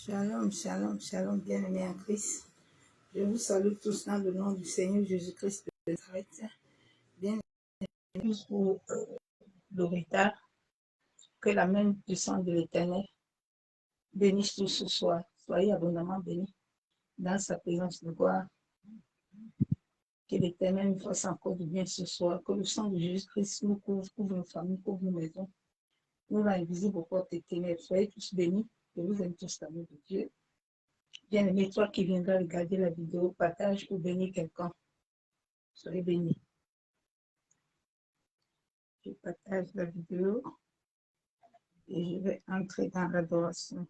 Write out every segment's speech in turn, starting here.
Shalom, shalom, shalom, bien-aimés en Christ. Je vous salue tous dans le nom du Seigneur Jésus-Christ de Nazareth. Bien-aimés pour le retard, que la main puissante de l'Éternel bénisse tous ce soir. Soyez abondamment bénis dans sa présence de gloire. Que l'Éternel nous fasse encore du bien ce soir. Que le sang de Jésus-Christ nous couvre nos familles, couvre nos maisons. Nous rend invisibles aux portes éternelles. Soyez tous bénis. Je vous aime tous l'amour de Dieu. Bien-aimé, toi qui viendras regarder la vidéo, partage ou bénis quelqu'un. Soyez bénis. Je partage la vidéo et je vais entrer dans l'adoration.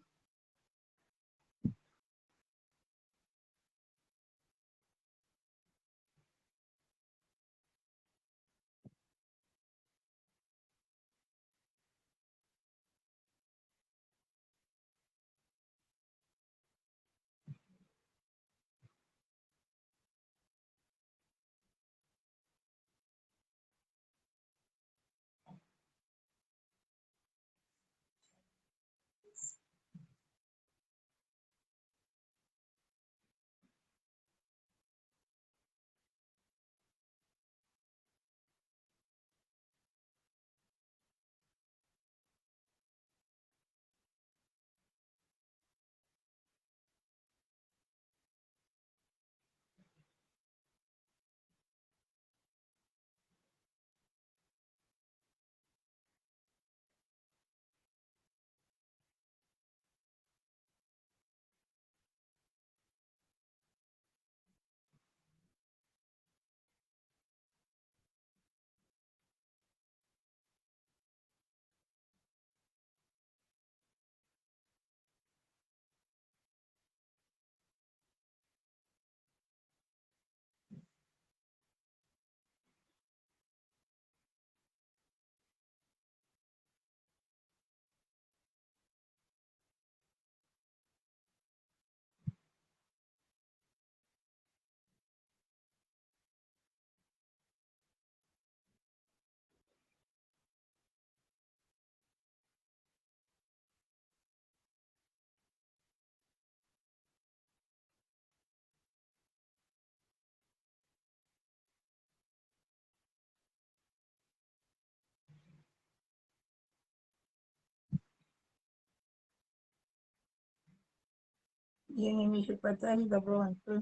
Bien-aimé, je partage d'abord un peu.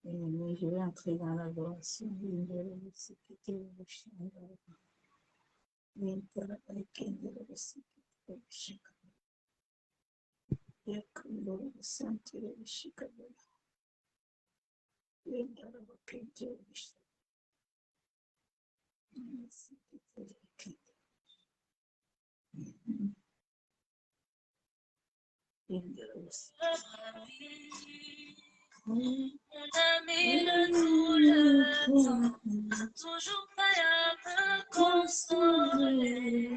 Bien-aimé, je vais entrer dans l'adoration. Toujours prêt à me consoler.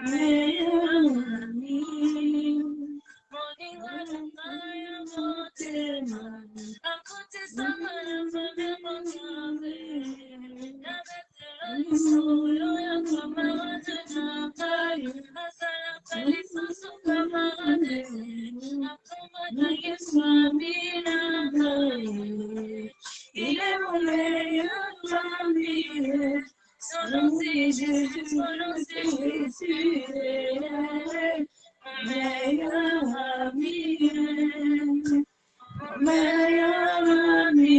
Meilleur ami, morning à côté ça m'a bien consoler. Il est mon meilleur ami. Son nom c'est Jésus, son nom c'est Jésus, mon meilleur ami, mon meilleur ami.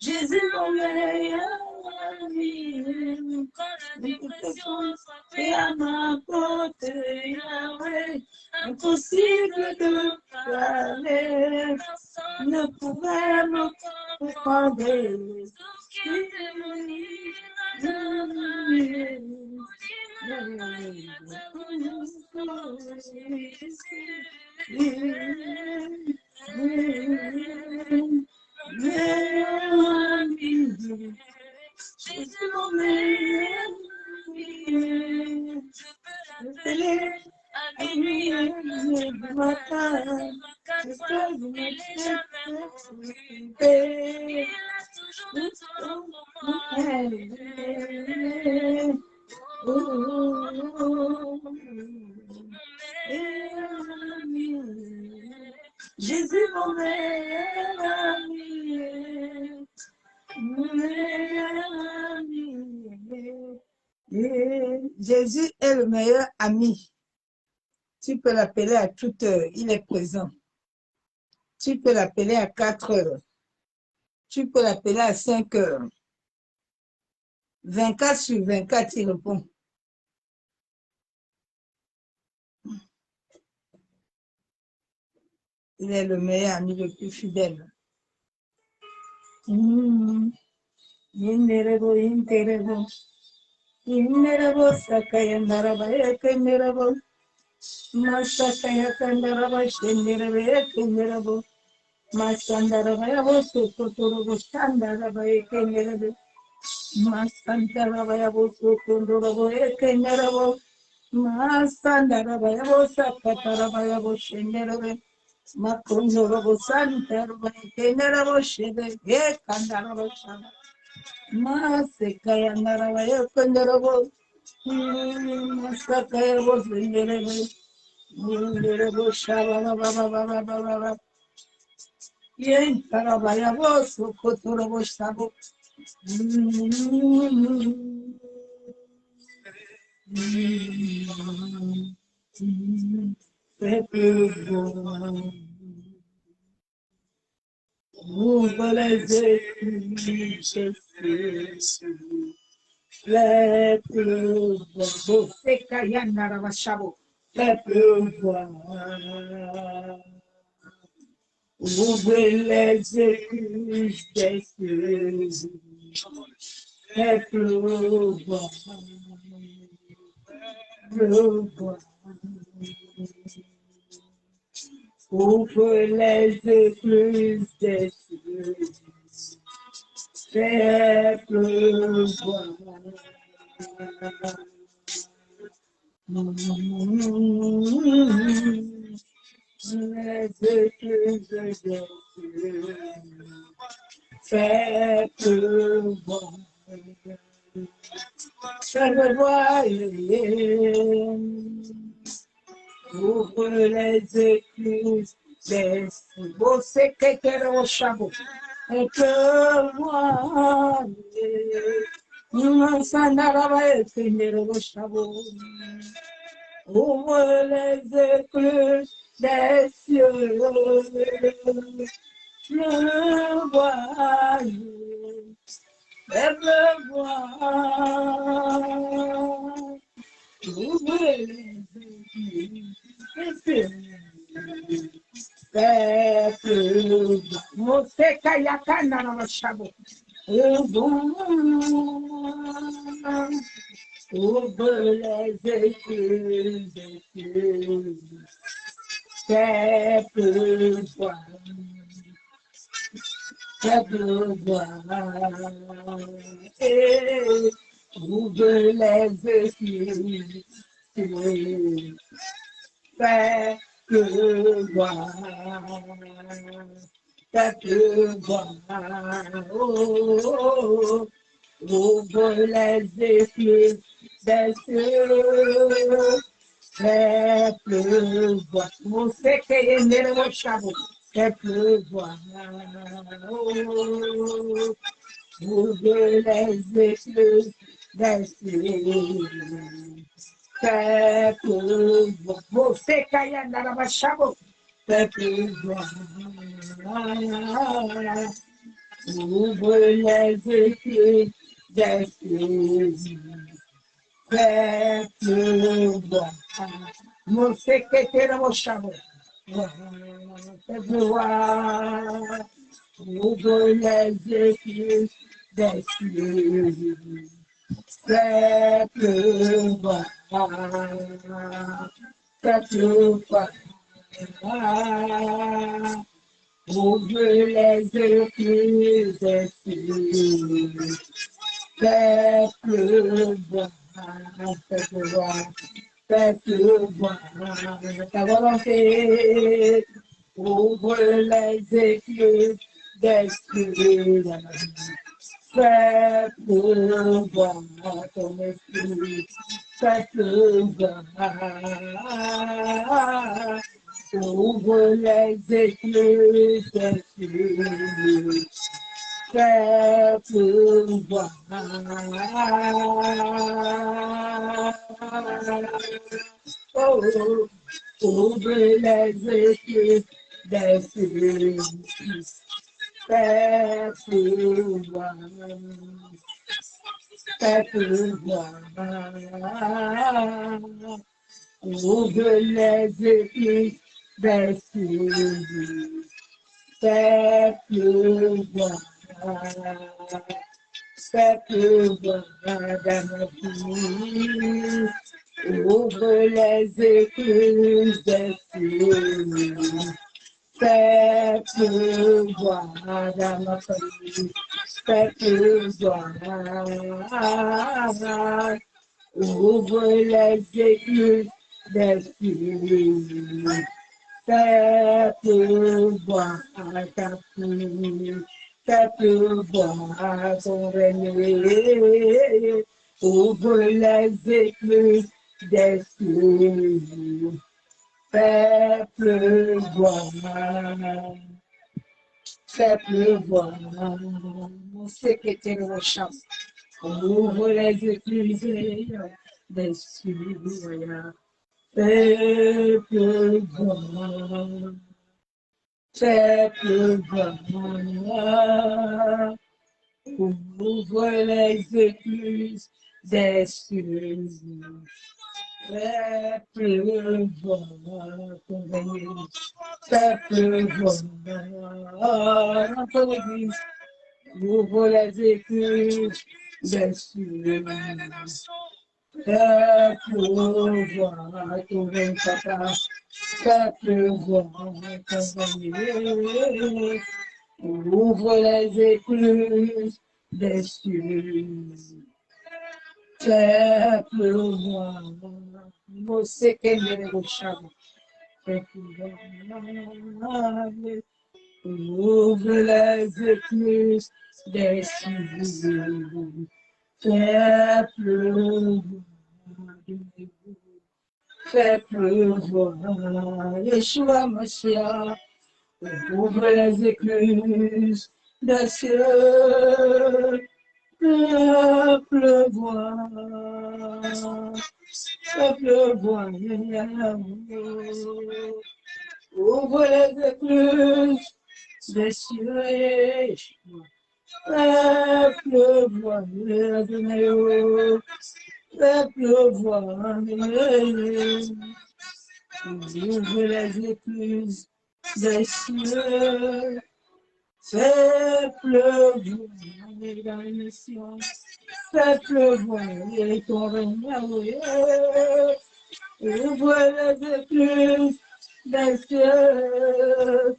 Jésus, mon meilleur ami. Quand la dépression a frappé à ma porte, Yahweh, impossible de parler. pouvais me comprendre. Jésus, mon meilleur ami, ami de ma femme, je peux vous mettre il a toujours le temps pour moi. Jésus, mon meilleur ami. Jésus est le meilleur ami. Tu peux l'appeler à toute heure, il est présent. Tu peux l'appeler à 4 heures. Tu peux l'appeler à 5 heures. 24 sur 24, il répond. Il est le meilleur ami, le plus fidèle. Masakaya kandaraba shenderebe kenderebo masandaraba yabo sokotorobo shandaraba kenderebe masandaraba yabo sokotorobo kenderebo masandaraba yabo sakataraba yabo shenderebe makondorobo sandaraba kenderebo shebe kandaraba shaba masekaya ndaraba kenderebo masakaya yabo shenderebe Yen karabaya bosu kotoro boştabo. Você caia na rabachabo. Ouvrez les écluses des cieux, et pleuvoir, pleuvoir. Ouvre les écluses des cieux, et pleuvoir. Les écluses des cieux, fais pleuvoir. Ouvre les écluses des cieux. Você que quer o chabo. Et pleuvoir. Sandaraba et le chabo. Ouvre les écluses des cieux, je vois, je vois. Ouvre les écluses des cieux, fais pleuvoir. Você caia cana na chabo. Ouvre les écluses des cieux, fais pleuvoir, fais pleuvoir. Ouvre les écluses, fais pleuvoir, fais pleuvoir. Oh, ouvre les écluses des cieux, fais pleuvoir. Você que é meu chavo, fais pleuvoir. Oh, ouvre les écluses des cieux, fais pleuvoir. Você que é meu chavo, fais pleuvoir. Ouvre les écluses des cieux, fais pleuvoir. Você que queira o chavo, fais pleuvoir. ouvre les écluses des cieux, fais pleuvoir, fais pleuvoir, ouvre les écluses des cieux, fais pleuvoir, fais pleuvoir. Fais pleuvoir ta volonté, ouvre les écluses des cieux, fais pleuvoir ton esprit, fais pleuvoir, ouvre les écluses des cieux. Fais pleuvoir. Oh, ouvre les écluses des cieux. Fais pleuvoir. Fais pleuvoir. Ouvre les écluses des cieux. Fais pleuvoir. Fais pleuvoir dans ma vie. Ouvre les écluses des cieux. Fais pleuvoir dans ma famille. Fais pleuvoir. Ouvre les écluses des cieux. Fais pleuvoir ta pluie. Fais pleuvoir ton règne. Ouvre les écluses des cieux. Fais pleuvoir. Fais pleuvoir. Mon secrétaire au champ. Ouvre les écluses des cieux. Fais pleuvoir. Fais pleuvoir. Ouvre les écluses des cieux. Fais pleuvoir ton règne. Fais pleuvoir dans ton église. Ouvre les écluses des cieux. Fais pleuvoir ton règne, papa. Fais pleuvoir ton règne. Ouvre les écluses des cieux. Fais pleuvoir. Você que me chama. Fais pleuvoir. Ouvre les écluses des cieux. Fais pleuvoir. Fais pleuvoir. Yeshua Mashiach. Ouvre les écluses des cieux. Fais pleuvoir. Fais pleuvoir. Ouvre les écluses des cieux. Fais pleuvoir. Fais pleuvoir. Ouvre les écluses des cieux. Fais pleuvoir dans les nations. Fais pleuvoir ton règne. Ouvre les écluses des cieux.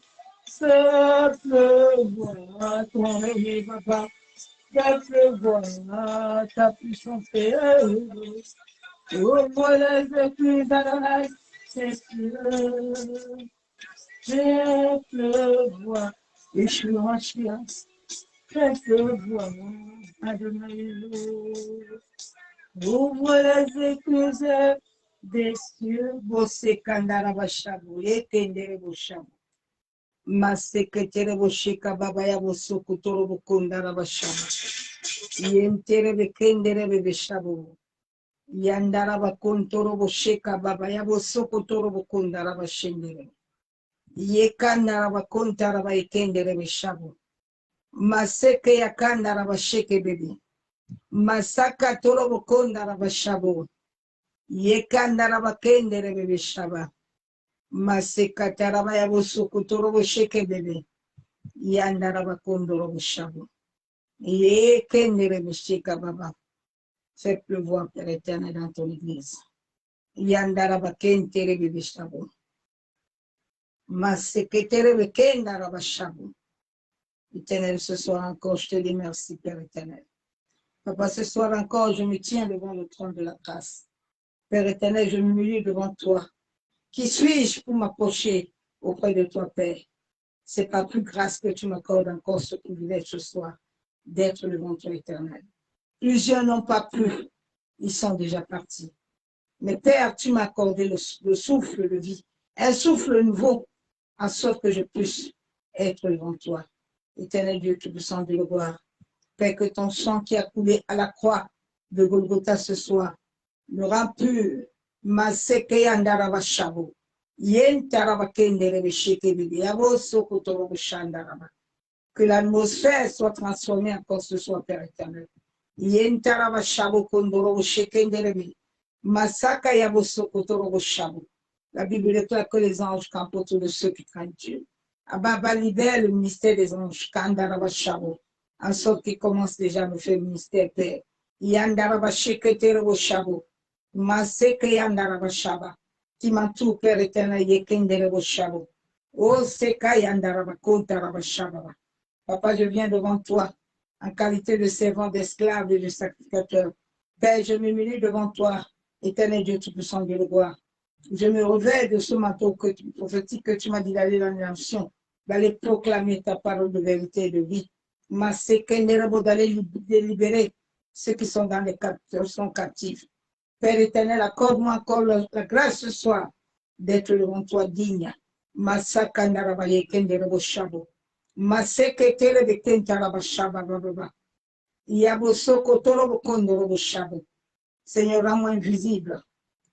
Fais pleuvoir ton règne, papa. Fais pleuvoir ta puissance. Ouvre les écluses dans les cieux. Fais pleuvoir. Yeshua Mashiach. Fais pleuvoir. Adonai. Ouvre les écluses des cieux. Você kandara bashabu. Ekendere boshabu. Masekere boshika baba ya bosuku toro bokundara bashabu. Yentere bekendere bebeshabu. Yandara bakontoro boshika baba ya bosuku toro bokundara bashendere. Yekandara bakontara baikendere beshabu. Maseke yakandara basheke bebi. Masaka toro bokondara bashabu. Yekandara bakendere bebeshaba. Maseka taraba ya bosuku toro bosheke bebe. Yandaraba Kondorobo Shabo. Yekenderebe Sheka Baba. Fais pleuvoir, Père éternel, dans ton église. Yandaraba Kenterebe Shabo. Maseketerebe Kendaraba Shabo. Éternel, ce soir encore, je te dis merci, Père éternel. Papa, ce soir encore, je me tiens devant le trône de la grâce. Père éternel, je m'humilie devant toi. Qui suis-je pour m'approcher auprès de toi, Père? C'est par plus grâce que tu m'accordes encore ce privilège ce soir d'être devant toi éternel. Plusieurs n'ont pas pu, ils sont déjà partis. Mais Père, tu m'as accordé le souffle de vie, un souffle nouveau, en sorte que je puisse être devant toi. Éternel Dieu, tu me sens de le voir. Père, que ton sang qui a coulé à la croix de Golgotha ce soir me rend pur. Maseke andaraba shabo. Yen taraba kenderebe shekebebe. Yabo soko torobo shandaraba. Que l'atmosphère soit transformée encore ce soir, Père éternel. Yen taraba shabo kondorobo shekenderebe. Masaka yabo soko torobo shabo. La Bible déclare que les anges campent autour de ceux qui craignent Dieu. Ababa libère le ministère des anges. Kandaraba shabo. En sorte qu'il commence déjà à me faire ministère, Père. Yandaraba sheketerebo shabo. Maseke yandaraba shaba. Qui m'entoure, Père éternel, yekenderebo shabo. Oh, seka yandaraba kontaraba shaba. Papa, je viens devant toi en qualité de servant, d'esclave et de sacrificateur. Père, je m'humilie devant toi, éternel Dieu Tout-Puissant de le gloire. Je me revêt de ce manteau prophétique que tu m'as dit d'aller dans les nations, d'aller proclamer ta parole de vérité et de vie. D'aller libérer ceux qui sont dans les captifs. Père éternel, accorde-moi encore la grâce ce soir d'être devant toi digne. Masaka narabaye kenderebo shabo. Maseke terebe kentaraba shaba bababa. Yabosoko torobo kondorobo shabo. Seigneur, rends-moi invisible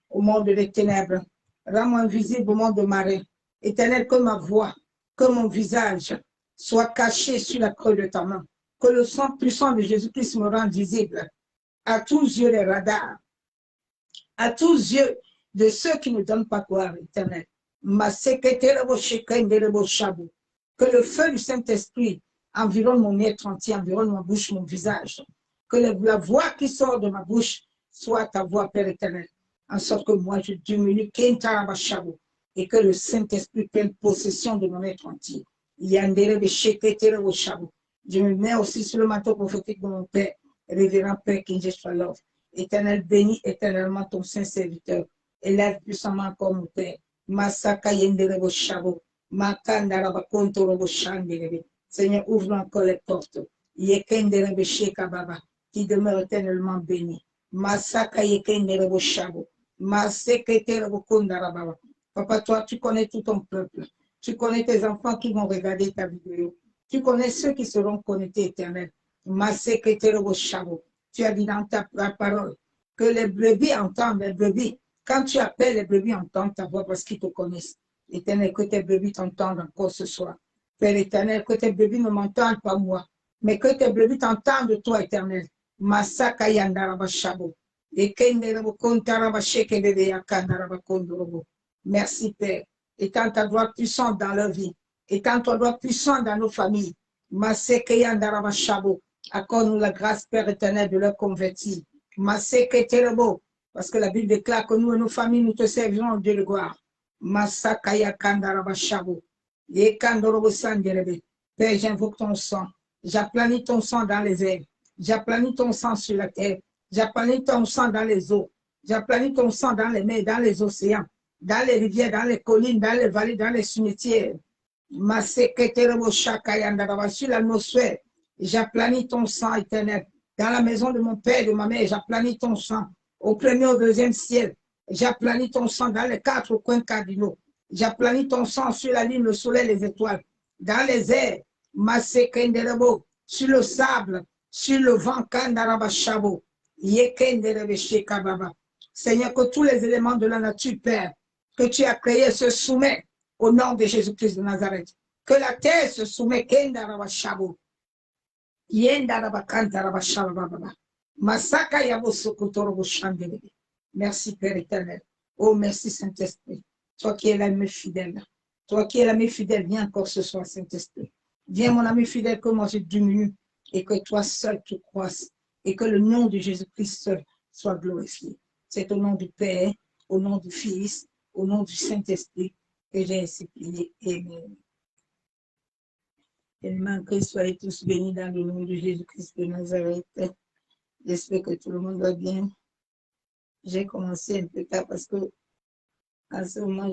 au monde des ténèbres. Rends-moi invisible au monde marin. Éternel, que ma voix, que mon visage soit caché sur la creux de ta main. Que le sang puissant de Jésus-Christ me rende visible à tous yeux des radars, à tous yeux de ceux qui ne donnent pas gloire, éternel. Que le feu du Saint-Esprit environne mon être entier, environne ma bouche, mon visage. Que la voix qui sort de ma bouche soit ta voix, Père éternel, en sorte que moi je diminue, et que le Saint-Esprit prenne possession de mon être entier. Je me mets aussi sur le manteau prophétique de mon Père, révérend Père Kinjesh Love. Éternel, bénis éternellement ton Saint-Serviteur. Élève puissamment encore mon Père. Masaka yenderebo shabo. Makandaraba kontorobo shanderebe. Seigneur, ouvre encore les portes. Yekenderebe shekababa. Qui demeure éternellement béni. Masaka yekenderebo shabo. Maseketerebo kondarababa. Papa, toi, tu connais tout ton peuple. Tu connais tes enfants qui vont regarder ta vidéo. Tu connais ceux qui seront connectés, éternel. Maseketerebo shabo. Tu as dit dans ta parole que les brebis entendent, les brebis. Quand tu appelles, les brebis entendent ta voix parce qu'ils te connaissent. Éternel, que tes brebis t'entendent encore ce soir. Père éternel, que tes brebis ne m'entendent pas moi, mais que tes brebis t'entendent de toi, éternel. Masaka yandaraba shabo. Merci, Père. Étends ta gloire puissante dans leur vie. Étends ta gloire puissante dans nos familles. Masaka yandaraba shabo. Accorde-nous la grâce, Père éternel, de leur convertir. Maseke terebo. Parce que la Bible déclare que nous et nos familles, nous te servirons, Dieu de gloire. Masakaya kandaraba shabo. Yekandorobo sanderebe. Père, j'invoque ton sang. J'aplanis ton sang dans les airs. J'aplanis ton sang sur la terre. J'aplanis ton sang dans les eaux. J'aplanis ton sang dans les mers, dans les océans, dans les rivières, dans les collines, dans les vallées, dans les cimetières. Maseke terebo shakayandaraba. Sur l'atmosphère. J'aplanis ton sang éternel. Dans la maison de mon père et de ma mère, j'aplanis ton sang. Au premier, au deuxième ciel, j'aplanis ton sang dans les quatre coins cardinaux. J'aplanis ton sang sur la lune, le soleil, les étoiles. Dans les airs, Masekenderebo, sur le sable, sur le vent, Kandarabashabo, Yekenderebe Shekababa. Seigneur, que tous les éléments de la nature, Père, que tu as créés se soumettent au nom de Jésus-Christ de Nazareth. Que la terre se soumet, Kendarabashabo. Merci Père éternel. Oh merci Saint-Esprit. Toi qui es l'ami fidèle. Toi qui es l'ami fidèle, viens encore ce soir Saint-Esprit. Viens, mon ami fidèle, que moi je diminue et que toi seul tu croisses et que le nom de Jésus-Christ seul soit glorifié. C'est au nom du Père, au nom du Fils, au nom du Saint-Esprit que j'ai ainsi prié. Amen. Tellement que soyez tous bénis dans le nom de Jésus-Christ de Nazareth. J'espère que tout le monde va bien. J'ai commencé un peu tard parce que en ce moment,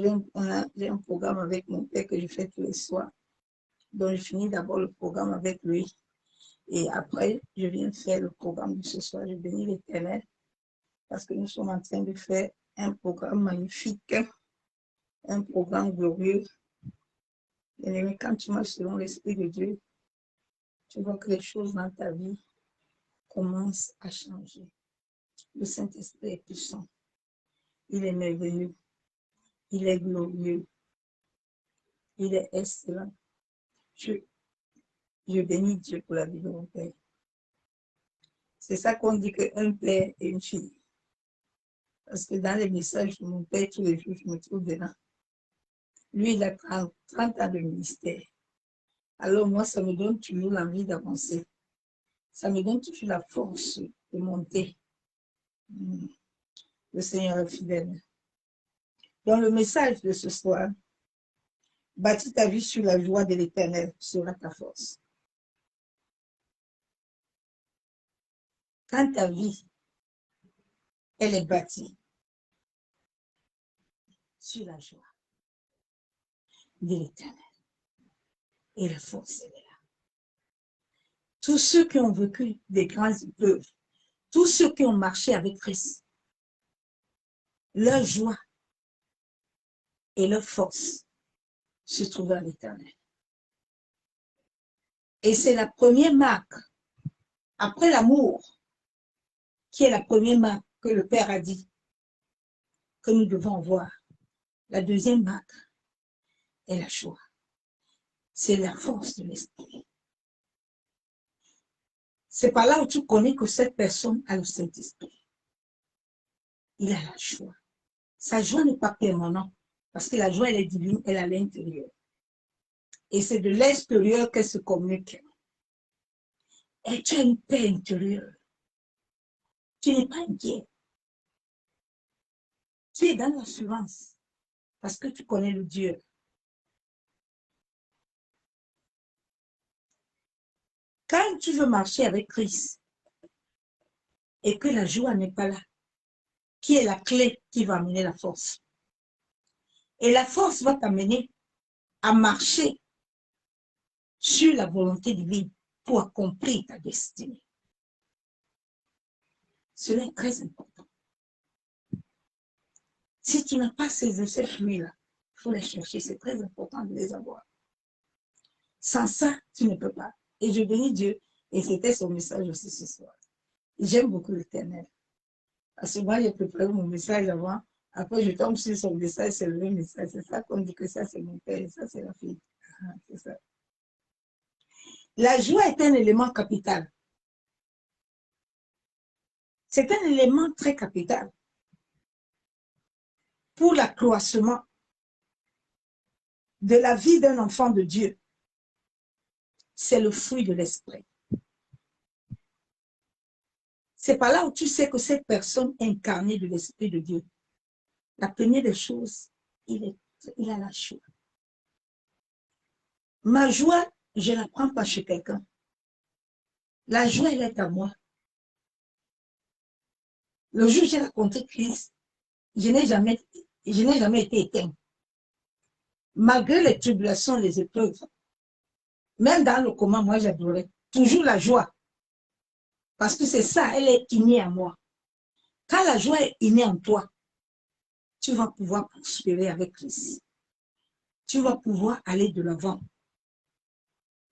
j'ai un programme avec mon père que je fais tous les soirs. Donc, je finis d'abord le programme avec lui. Et après, je viens faire le programme de ce soir. Je bénis l'Éternel parce que nous sommes en train de faire un programme magnifique, un programme glorieux. Et quand tu marches selon l'Esprit de Dieu, tu vois que les choses dans ta vie commencent à changer. Le Saint-Esprit est puissant. Il est merveilleux. Il est glorieux. Il est excellent. Je bénis Dieu pour la vie de mon père. C'est ça qu'on dit qu'un père et une fille. Parce que dans les messages de mon père, tous les jours, je me trouve dedans. Lui, il a 30 ans de ministère. Alors moi, ça me donne toujours l'envie d'avancer. Ça me donne toujours la force de monter. Le Seigneur est fidèle. Dans le message de ce soir, bâtis ta vie sur la joie de l'Éternel sera ta force. Quand ta vie, elle est bâtie sur la joie de l'Éternel, et la force, elle est là. Tous ceux qui ont vécu des grandes épreuves, tous ceux qui ont marché avec Christ, leur joie et leur force se trouvent à l'Éternel. Et c'est la première marque, après l'amour, qui est la première marque que le Père a dit que nous devons avoir. La deuxième marque est la joie. C'est la force de l'esprit. C'est par là où tu connais que cette personne a le Saint-Esprit. Il a la joie. Sa joie n'est pas permanente, parce que la joie, elle est divine, elle est à l'intérieur. Et c'est de l'extérieur qu'elle se communique. Et tu as une paix intérieure. Tu n'es pas inquiet. Tu es dans l'assurance, parce que tu connais le Dieu. Quand tu veux marcher avec Christ, et que la joie n'est pas là, qui est la clé qui va amener la force. Et la force va t'amener à marcher sur la volonté divine pour accomplir ta destinée. Cela est très important. Si tu n'as pas ces fruits-là, il faut les chercher, c'est très important de les avoir. Sans ça, tu ne peux pas. Et je bénis Dieu, et c'était son message aussi ce soir. J'aime beaucoup l'Éternel. Parce que moi, j'ai préparé mon message avant. Après, je tombe sur son message, c'est le même message. C'est ça qu'on dit que ça, c'est mon père, et ça, c'est la fille. C'est ça. La joie est un élément capital. C'est un élément très capital pour l'accroissement de la vie d'un enfant de Dieu. C'est le fruit de l'esprit. C'est par là où tu sais que cette personne incarnée de l'esprit de Dieu, la première des choses, il a la joie. Ma joie, je ne la prends pas chez quelqu'un. La joie, elle est à moi. Le jour où j'ai rencontré Christ, je n'ai jamais été éteint. Malgré les tribulations, les épreuves, même dans le coma, moi j'adorais. Toujours la joie. Parce que c'est ça, elle est innée à moi. Quand la joie est innée en toi, tu vas pouvoir prospérer avec Christ. Tu vas pouvoir aller de l'avant.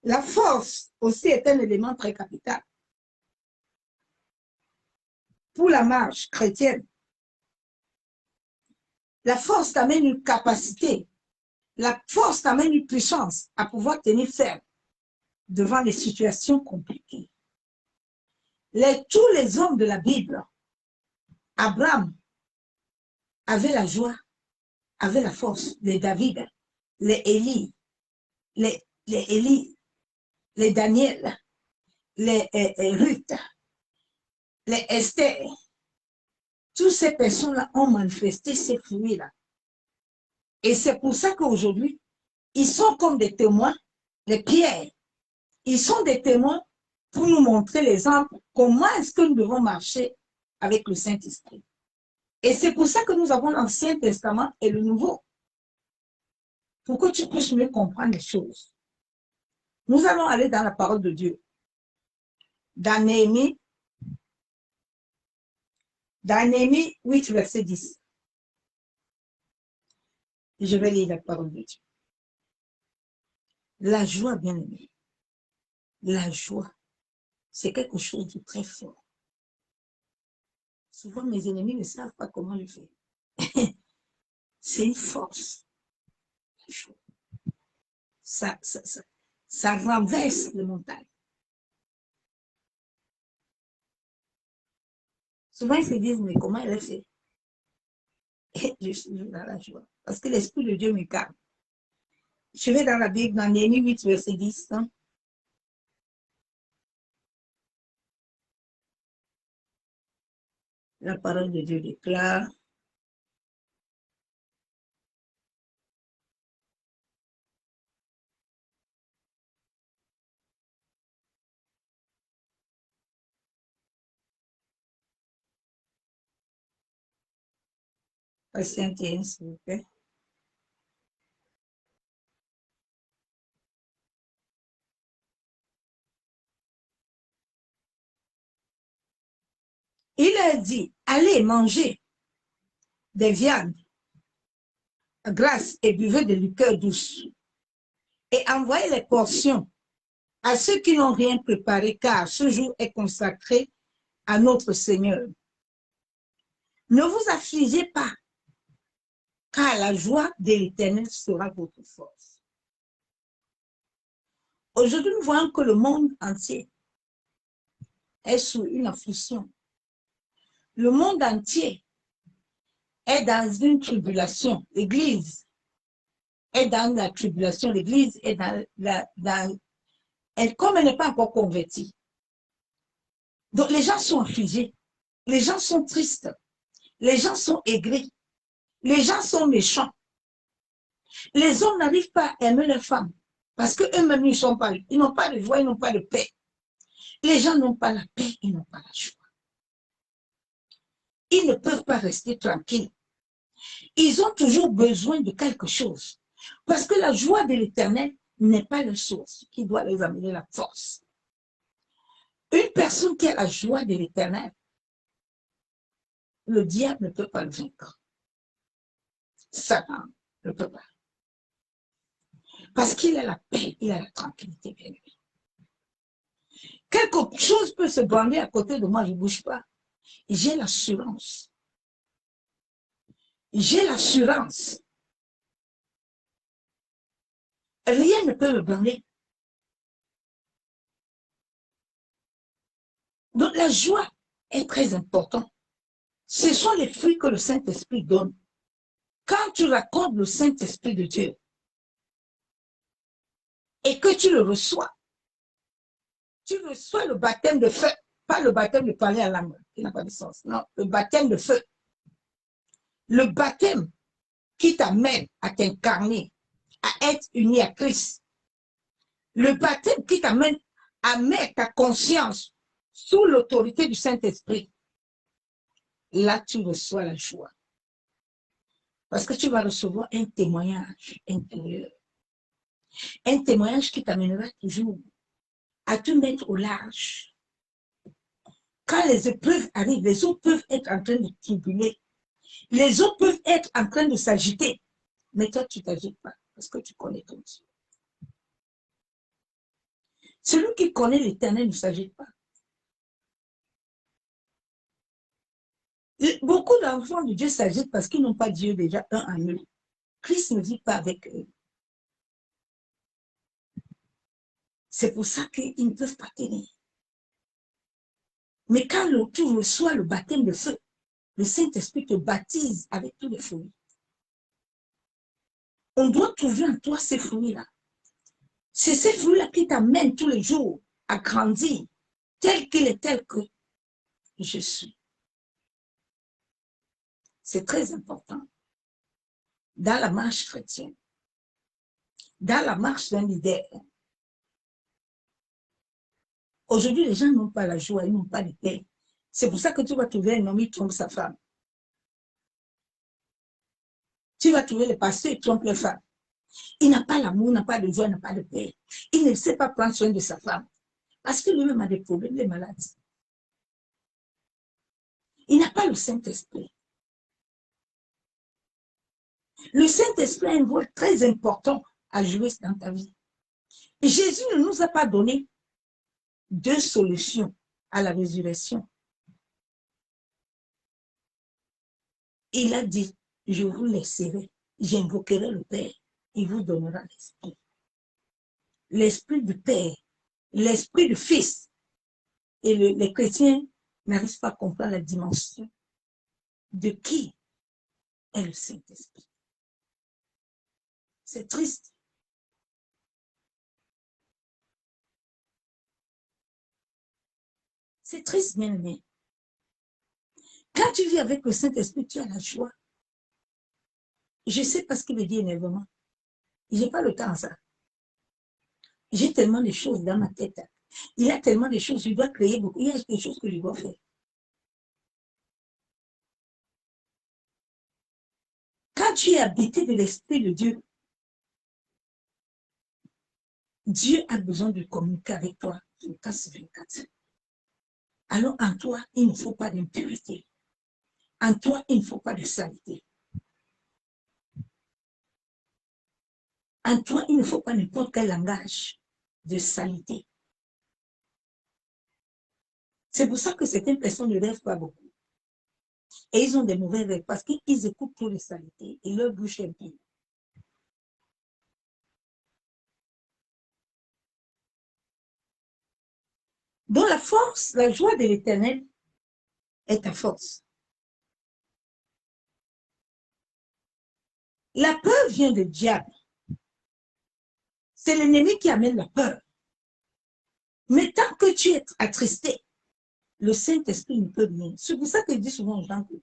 La force aussi est un élément très capital. Pour la marche chrétienne, la force t'amène une capacité. La force t'amène une puissance à pouvoir tenir ferme devant les situations compliquées. Tous les hommes de la Bible, Abraham avait la joie, avait la force, les David, les Élie, les Daniel, les Ruth, les Esther, toutes ces personnes-là ont manifesté ces fruits-là. Et c'est pour ça qu'aujourd'hui, ils sont comme des témoins, les pierres. Ils sont des témoins pour nous montrer l'exemple, comment est-ce que nous devons marcher avec le Saint-Esprit. Et c'est pour ça que nous avons l'Ancien Testament et le Nouveau, pour que tu puisses mieux comprendre les choses. Nous allons aller dans la parole de Dieu. Dans Néhémie 8, verset 10. Je vais lire la parole de Dieu. La joie, bien-aimée, la joie, c'est quelque chose de très fort. Souvent, mes ennemis ne savent pas comment le faire. C'est une force. La joie. Ça renverse les montagnes. Souvent, ils se disent, mais comment elle a fait? Et je suis dans la joie. Parce que l'Esprit de Dieu me calme. Je vais dans la Bible, dans Néhémie 8, verset 10. Hein? La parole de Dieu déclare. Patientez, s'il vous plaît. Il a dit, allez manger des viandes grasses et buvez de liqueurs douces. Et envoyez les portions à ceux qui n'ont rien préparé, car ce jour est consacré à notre Seigneur. Ne vous affligez pas, car la joie de l'Éternel sera votre force. Aujourd'hui, nous voyons que le monde entier est sous une affliction. Le monde entier est dans une tribulation. L'Église est dans la tribulation. L'Église est comme elle n'est pas encore convertie. Donc, les gens sont affligés. Les gens sont tristes. Les gens sont aigris. Les gens sont méchants. Les hommes n'arrivent pas à aimer leurs femmes parce qu'eux-mêmes, ils n'ont pas de joie, ils n'ont pas de paix. Les gens n'ont pas la paix, ils n'ont pas la joie. Ils ne peuvent pas rester tranquilles. Ils ont toujours besoin de quelque chose. Parce que la joie de l'Éternel n'est pas la source qui doit les amener la force. Une personne qui a la joie de l'Éternel, le diable ne peut pas le vaincre. Satan ne peut pas. Parce qu'il a la paix, il a la tranquillité, bien aimé. Quelque chose peut se branler à côté de moi, je ne bouge pas. J'ai l'assurance. J'ai l'assurance. Rien ne peut me branler. Donc la joie est très importante. Ce sont les fruits que le Saint-Esprit donne. Quand tu racontes le Saint-Esprit de Dieu et que tu le reçois le baptême de feu, pas le baptême de parler à langue, qui n'a pas de sens. Non, le baptême de feu. Le baptême qui t'amène à t'incarner, à être uni à Christ. Le baptême qui t'amène à mettre ta conscience sous l'autorité du Saint-Esprit. Là, tu reçois la joie. Parce que tu vas recevoir un témoignage intérieur. Un témoignage qui t'amènera toujours à te mettre au large. Quand les épreuves arrivent, les autres peuvent être en train de tribuler. Les autres peuvent être en train de s'agiter. Mais toi, tu ne t'agites pas parce que tu connais ton Dieu. Celui qui connaît l'Éternel ne s'agite pas. Beaucoup d'enfants de Dieu s'agitent parce qu'ils n'ont pas Dieu déjà un en eux. Christ ne vit pas avec eux. C'est pour ça qu'ils ne peuvent pas tenir. Mais quand tu reçois le baptême de feu, le Saint-Esprit te baptise avec tous les fruits. On doit trouver en toi ces fruits-là. C'est ces fruits-là qui t'amènent tous les jours à grandir tel qu'il est, tel que je suis. C'est très important. Dans la marche chrétienne, dans la marche d'un leader, aujourd'hui, les gens n'ont pas la joie, ils n'ont pas de paix. C'est pour ça que tu vas trouver un homme, il trompe sa femme. Tu vas trouver le pasteur, il trompe la femme. Il n'a pas l'amour, n'a pas de joie, n'a pas de paix. Il ne sait pas prendre soin de sa femme. Parce que lui-même a des problèmes, des maladies. Il n'a pas le Saint-Esprit. Le Saint-Esprit a un rôle très important à jouer dans ta vie. Et Jésus ne nous a pas donné deux solutions à la résurrection. Il a dit, je vous laisserai, j'invoquerai le Père, il vous donnera l'Esprit. L'Esprit du Père, l'Esprit du Fils. Et les chrétiens n'arrivent pas à comprendre la dimension de qui est le Saint-Esprit. C'est triste. C'est triste, bien aimé. Quand tu vis avec le Saint-Esprit, tu as la joie. Je sais pas ce qu'il veut dire énervement. Je n'ai pas le temps à ça. J'ai tellement de choses dans ma tête. Il y a tellement de choses, je dois créer beaucoup. Il y a des choses que je dois faire. Quand tu es habité de l'Esprit de Dieu, Dieu a besoin de communiquer avec toi 24/24. Alors en toi, il ne faut pas d'impurité. En toi, il ne faut pas de saleté. En toi, il ne faut pas n'importe quel langage de saleté. C'est pour ça que certaines personnes ne rêvent pas beaucoup. Et ils ont des mauvais rêves parce qu'ils écoutent trop de saleté et leur bouche est pleine. Donc la force, la joie de l'Éternel est ta force. La peur vient du diable. C'est l'ennemi qui amène la peur. Mais tant que tu es attristé, le Saint-Esprit ne peut rien. C'est pour ça que je dis souvent aux gens que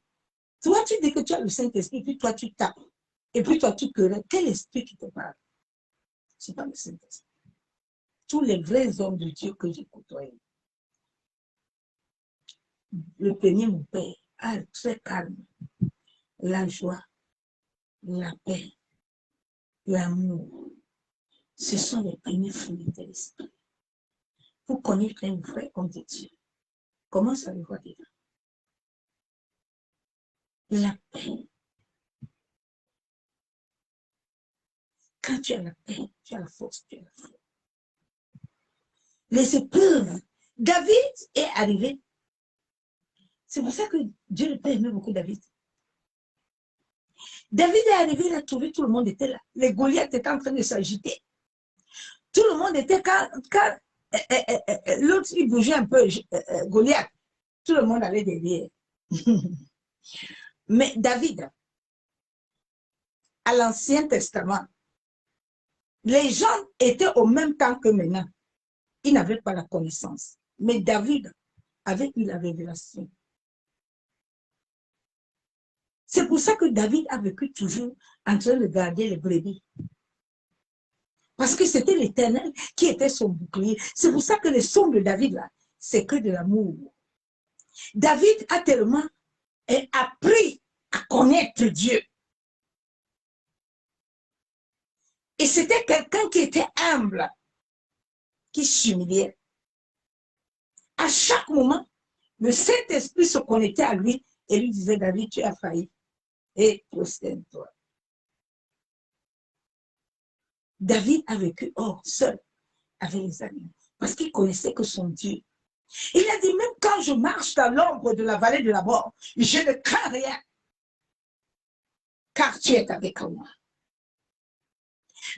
toi, tu dis que tu as le Saint-Esprit, puis toi, tu tapes. Et puis toi, tu querelles. Quel esprit qui te parle? Ce n'est pas le Saint-Esprit. Tous les vrais hommes de Dieu que j'ai côtoyés, le premier, mon père, très calme, la joie, la paix, l'amour. Ce sont les premiers fruits de l'esprit. Vous connaissez un vrai homme de Dieu. Comment ça le voit déjà? La paix. Quand tu as la paix, tu as la force, tu as la foi. Les épreuves. David est arrivé. C'est pour ça que Dieu le Père aimait beaucoup David. David est arrivé, il a trouvé, tout le monde était là. Les Goliaths étaient en train de s'agiter. Tout le monde était, quand l'autre, il bougeait un peu, Goliath, tout le monde allait derrière. Mais David, à l'Ancien Testament, les gens étaient au même temps que maintenant. Ils n'avaient pas la connaissance. Mais David avait eu la révélation. C'est pour ça que David a vécu toujours en train de garder les brebis. Parce que c'était l'Éternel qui était son bouclier. C'est pour ça que le son de David, là, c'est que de l'amour. David a tellement appris à connaître Dieu. Et c'était quelqu'un qui était humble, qui s'humiliait. À chaque moment, le Saint-Esprit se connectait à lui et lui disait, David, tu as failli. Et prosterne-toi. David a vécu seul, avec les animaux, parce qu'il connaissait que son Dieu. Il a dit, même quand je marche dans l'ombre de la vallée de la mort, je ne crains rien, car tu es avec moi.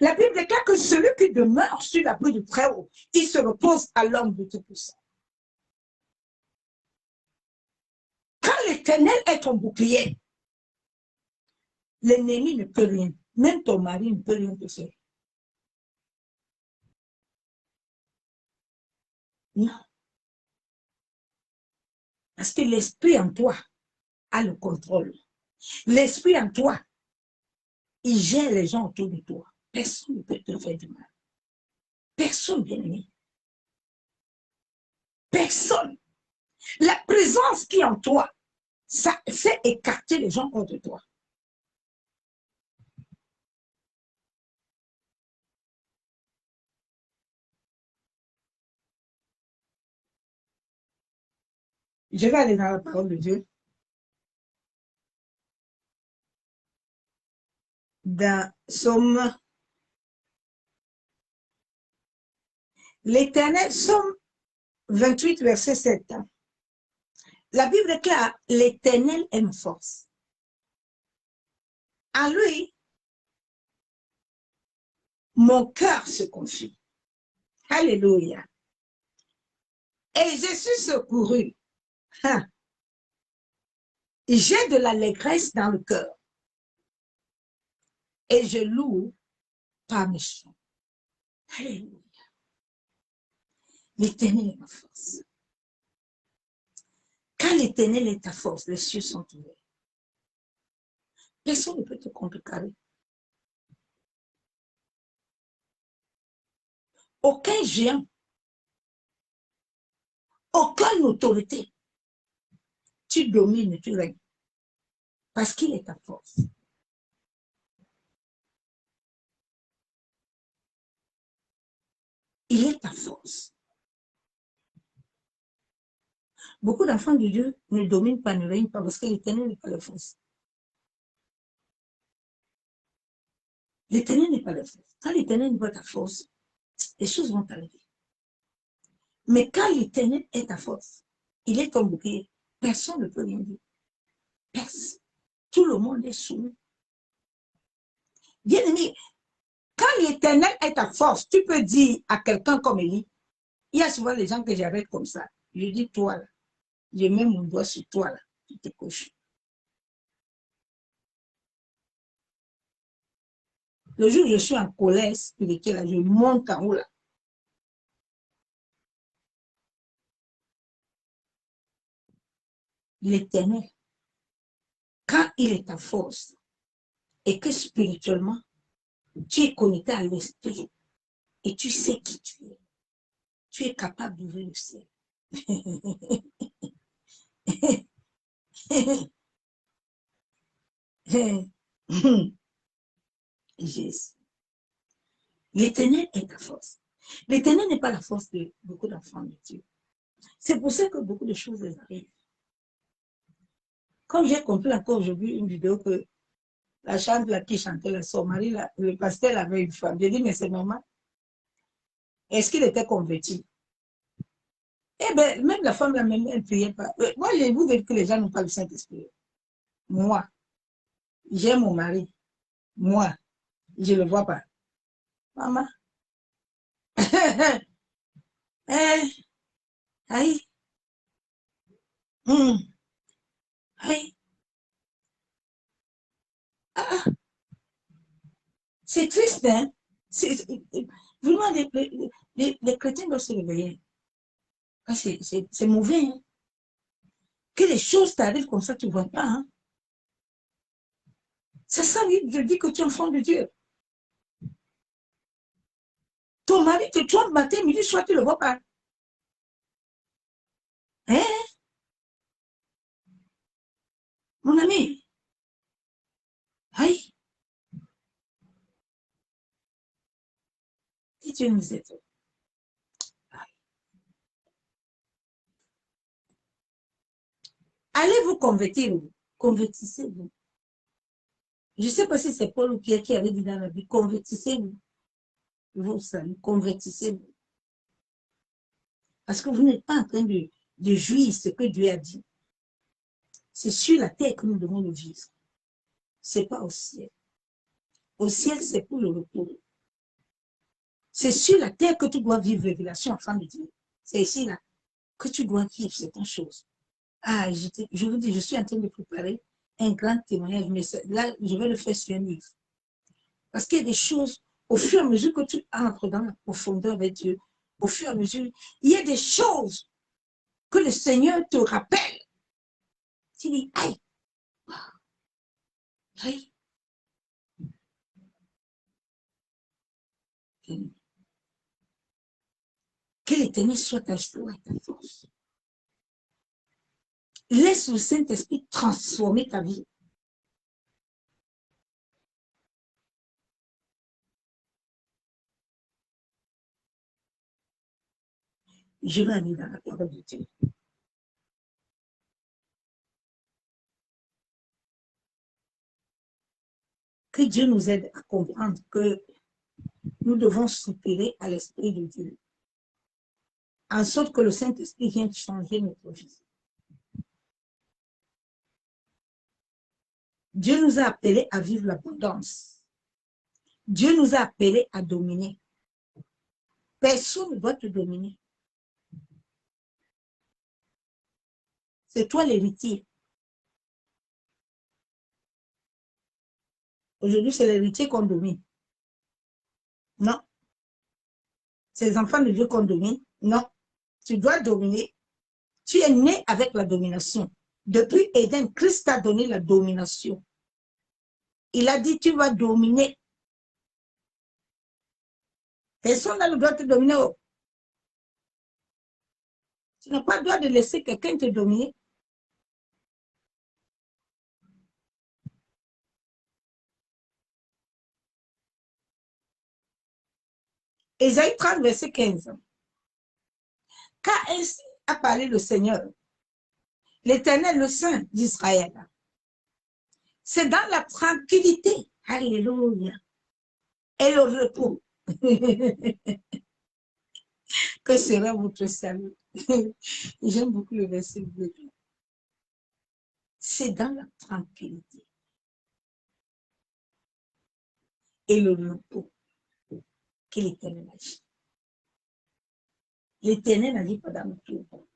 La Bible déclare que celui qui demeure sur l'abri du Très-Haut, il se repose à l'ombre du Tout-Puissant. Quand l'Éternel est ton bouclier, l'ennemi ne peut rien. Même ton mari ne peut rien te faire. Non. Parce que l'esprit en toi a le contrôle. L'esprit en toi, il gère les gens autour de toi. Personne ne peut te faire du mal. Personne, bien aimé. Personne. La présence qui est en toi, ça fait écarter les gens hors de toi. Je vais aller dans la parole de Dieu. Dans Somme, l'Éternel, Somme 28, verset 7. La Bible déclare, l'Éternel est ma force. À lui, mon cœur se confie. Alléluia. Et je suis secouru. Hein. J'ai de l'allégresse dans le cœur. Et je loue par mes chants. Alléluia. L'Éternel est ma force. Quand l'Éternel est ta force, les cieux sont ouverts. Personne ne peut te contrecarrer. Aucun géant, aucune autorité. Tu domines, tu règnes. Parce qu'il est ta force. Il est ta force. Beaucoup d'enfants de Dieu ne dominent pas, ne règnent pas parce que l'Éternel n'est pas la force. L'Éternel n'est pas la force. Quand l'Éternel n'est pas ta force, les choses vont t'arriver. Mais quand l'Éternel est ta force, il est ton bouclier, personne ne peut rien dire. Personne. Tout le monde est soumis. Bien aimé, quand l'Éternel est ta force, tu peux dire à quelqu'un comme Élie, il y a souvent les gens que j'arrête comme ça. Je dis, toi là, je mets mon doigt sur toi là, tu te couches. Le jour où je suis en colère spirituelle, je monte en haut là. L'Éternel, quand il est ta force et que spirituellement, tu es connecté à l'esprit et tu sais qui tu es capable d'ouvrir le ciel. Jésus. L'Éternel est ta force. L'Éternel n'est pas la force de beaucoup d'enfants de Dieu. C'est pour ça que beaucoup de choses arrivent. Comme j'ai compris encore aujourd'hui une vidéo que la chante là qui chantait là, son mari, là, le pasteur avait une femme. J'ai dit, mais c'est normal. Est-ce qu'il était converti? Eh bien, même la femme, là, même, elle ne priait pas. Moi, je vous dis que les gens n'ont pas le Saint-Esprit. Moi, j'ai mon mari. Moi, je ne le vois pas. Maman. Eh, aïe. Aïe. Ah, c'est triste, hein? Vraiment, les chrétiens doivent se réveiller. Ah, c'est mauvais, hein? Que les choses t'arrivent comme ça, tu ne vois pas, hein? C'est ça, je dis que tu es enfant de Dieu. Ton mari te trompe matin, midi, soir, tu ne le vois pas. Hein? Mon ami. Aïe. Si Dieu nous aide. Allez vous convertir, convertissez-vous. Je ne sais pas si c'est Paul ou Pierre qui avait dit dans la Bible, convertissez-vous. Vous savez, convertissez-vous. Parce que vous n'êtes pas en train de jouir ce que Dieu a dit. C'est sur la terre que nous devons le vivre. Ce n'est pas au ciel. Au ciel, c'est pour le repos. C'est sur la terre que tu dois vivre révélation enfant de Dieu. C'est ici là que tu dois vivre certaines choses. Ah, je vous dis, je suis en train de préparer un grand témoignage, mais là, je vais le faire sur un livre. Parce qu'il y a des choses, au fur et à mesure que tu entres dans la profondeur avec Dieu, au fur et à mesure, il y a des choses que le Seigneur te rappelle. Tu dis, aïe, aïe. Que l'Éternel soit ta joie et ta force. Laisse le Saint-Esprit transformer ta vie. Je vais aller dans la parole de Dieu. Que Dieu nous aide à comprendre que nous devons soupirer à l'Esprit de Dieu, en sorte que le Saint-Esprit vienne changer notre vie. Dieu nous a appelés à vivre l'abondance. Dieu nous a appelés à dominer. Personne ne doit te dominer. C'est toi l'héritier. Aujourd'hui, c'est l'héritier qu'on domine. Non. C'est les enfants de Dieu qu'on domine. Non. Tu dois dominer. Tu es né avec la domination. Depuis Éden, Christ t'a donné la domination. Il a dit, tu vas dominer. Personne n'a le droit de te dominer. Tu n'as pas le droit de laisser quelqu'un te dominer. Ésaïe 30, verset 15. Car ainsi a parlé le Seigneur, l'Éternel, le Saint d'Israël. C'est dans la tranquillité, alléluia, et le repos que sera votre salut. J'aime beaucoup le verset 2. C'est dans la tranquillité et le repos que l'Éternel agit. L'Éternel n'agit pas dans le trouble.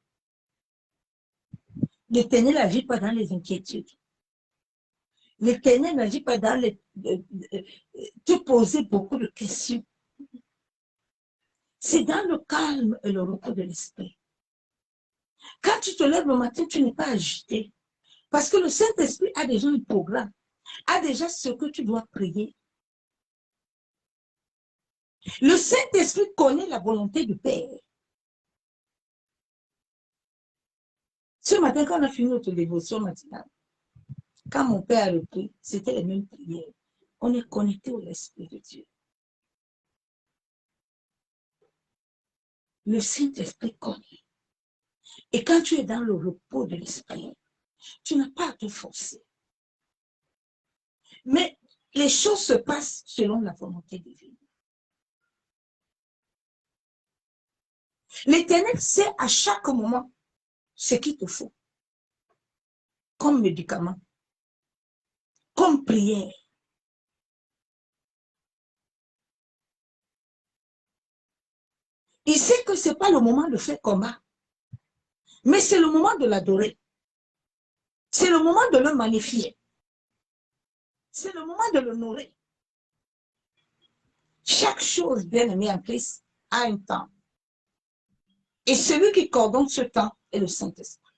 L'Éternel n'agit pas dans les inquiétudes. L'Éternel n'agit pas dans te poser beaucoup de questions. C'est dans le calme et le repos de l'esprit. Quand tu te lèves le matin, tu n'es pas agité. Parce que le Saint-Esprit a déjà un programme, a déjà ce que tu dois prier. Le Saint-Esprit connaît la volonté du Père. Ce matin, quand on a fini notre dévotion matinale, quand mon Père a repris, c'était les mêmes prières. On est connecté au l'Esprit de Dieu. Le Saint-Esprit connaît. Et quand tu es dans le repos de l'Esprit, tu n'as pas à te forcer. Mais les choses se passent selon la volonté divine. L'Éternel sait à chaque moment ce qu'il te faut, comme médicament, comme prière. Il sait que ce n'est pas le moment de faire combat, mais c'est le moment de l'adorer. C'est le moment de le magnifier. C'est le moment de le nourrir. Chaque chose bien aimée en Christ a un temps. Et celui qui coordonne ce temps est le Saint-Esprit.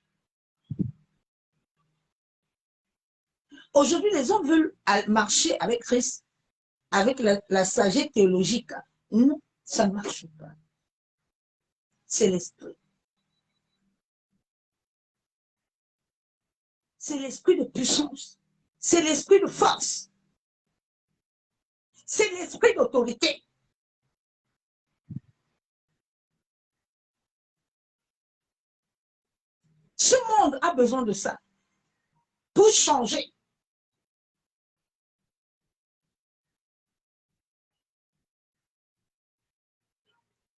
Aujourd'hui, les hommes veulent marcher avec Christ, avec la sagesse théologique. Non, ça ne marche pas. C'est l'esprit. C'est l'esprit de puissance. C'est l'esprit de force. C'est l'esprit d'autorité. Ce monde a besoin de ça pour changer.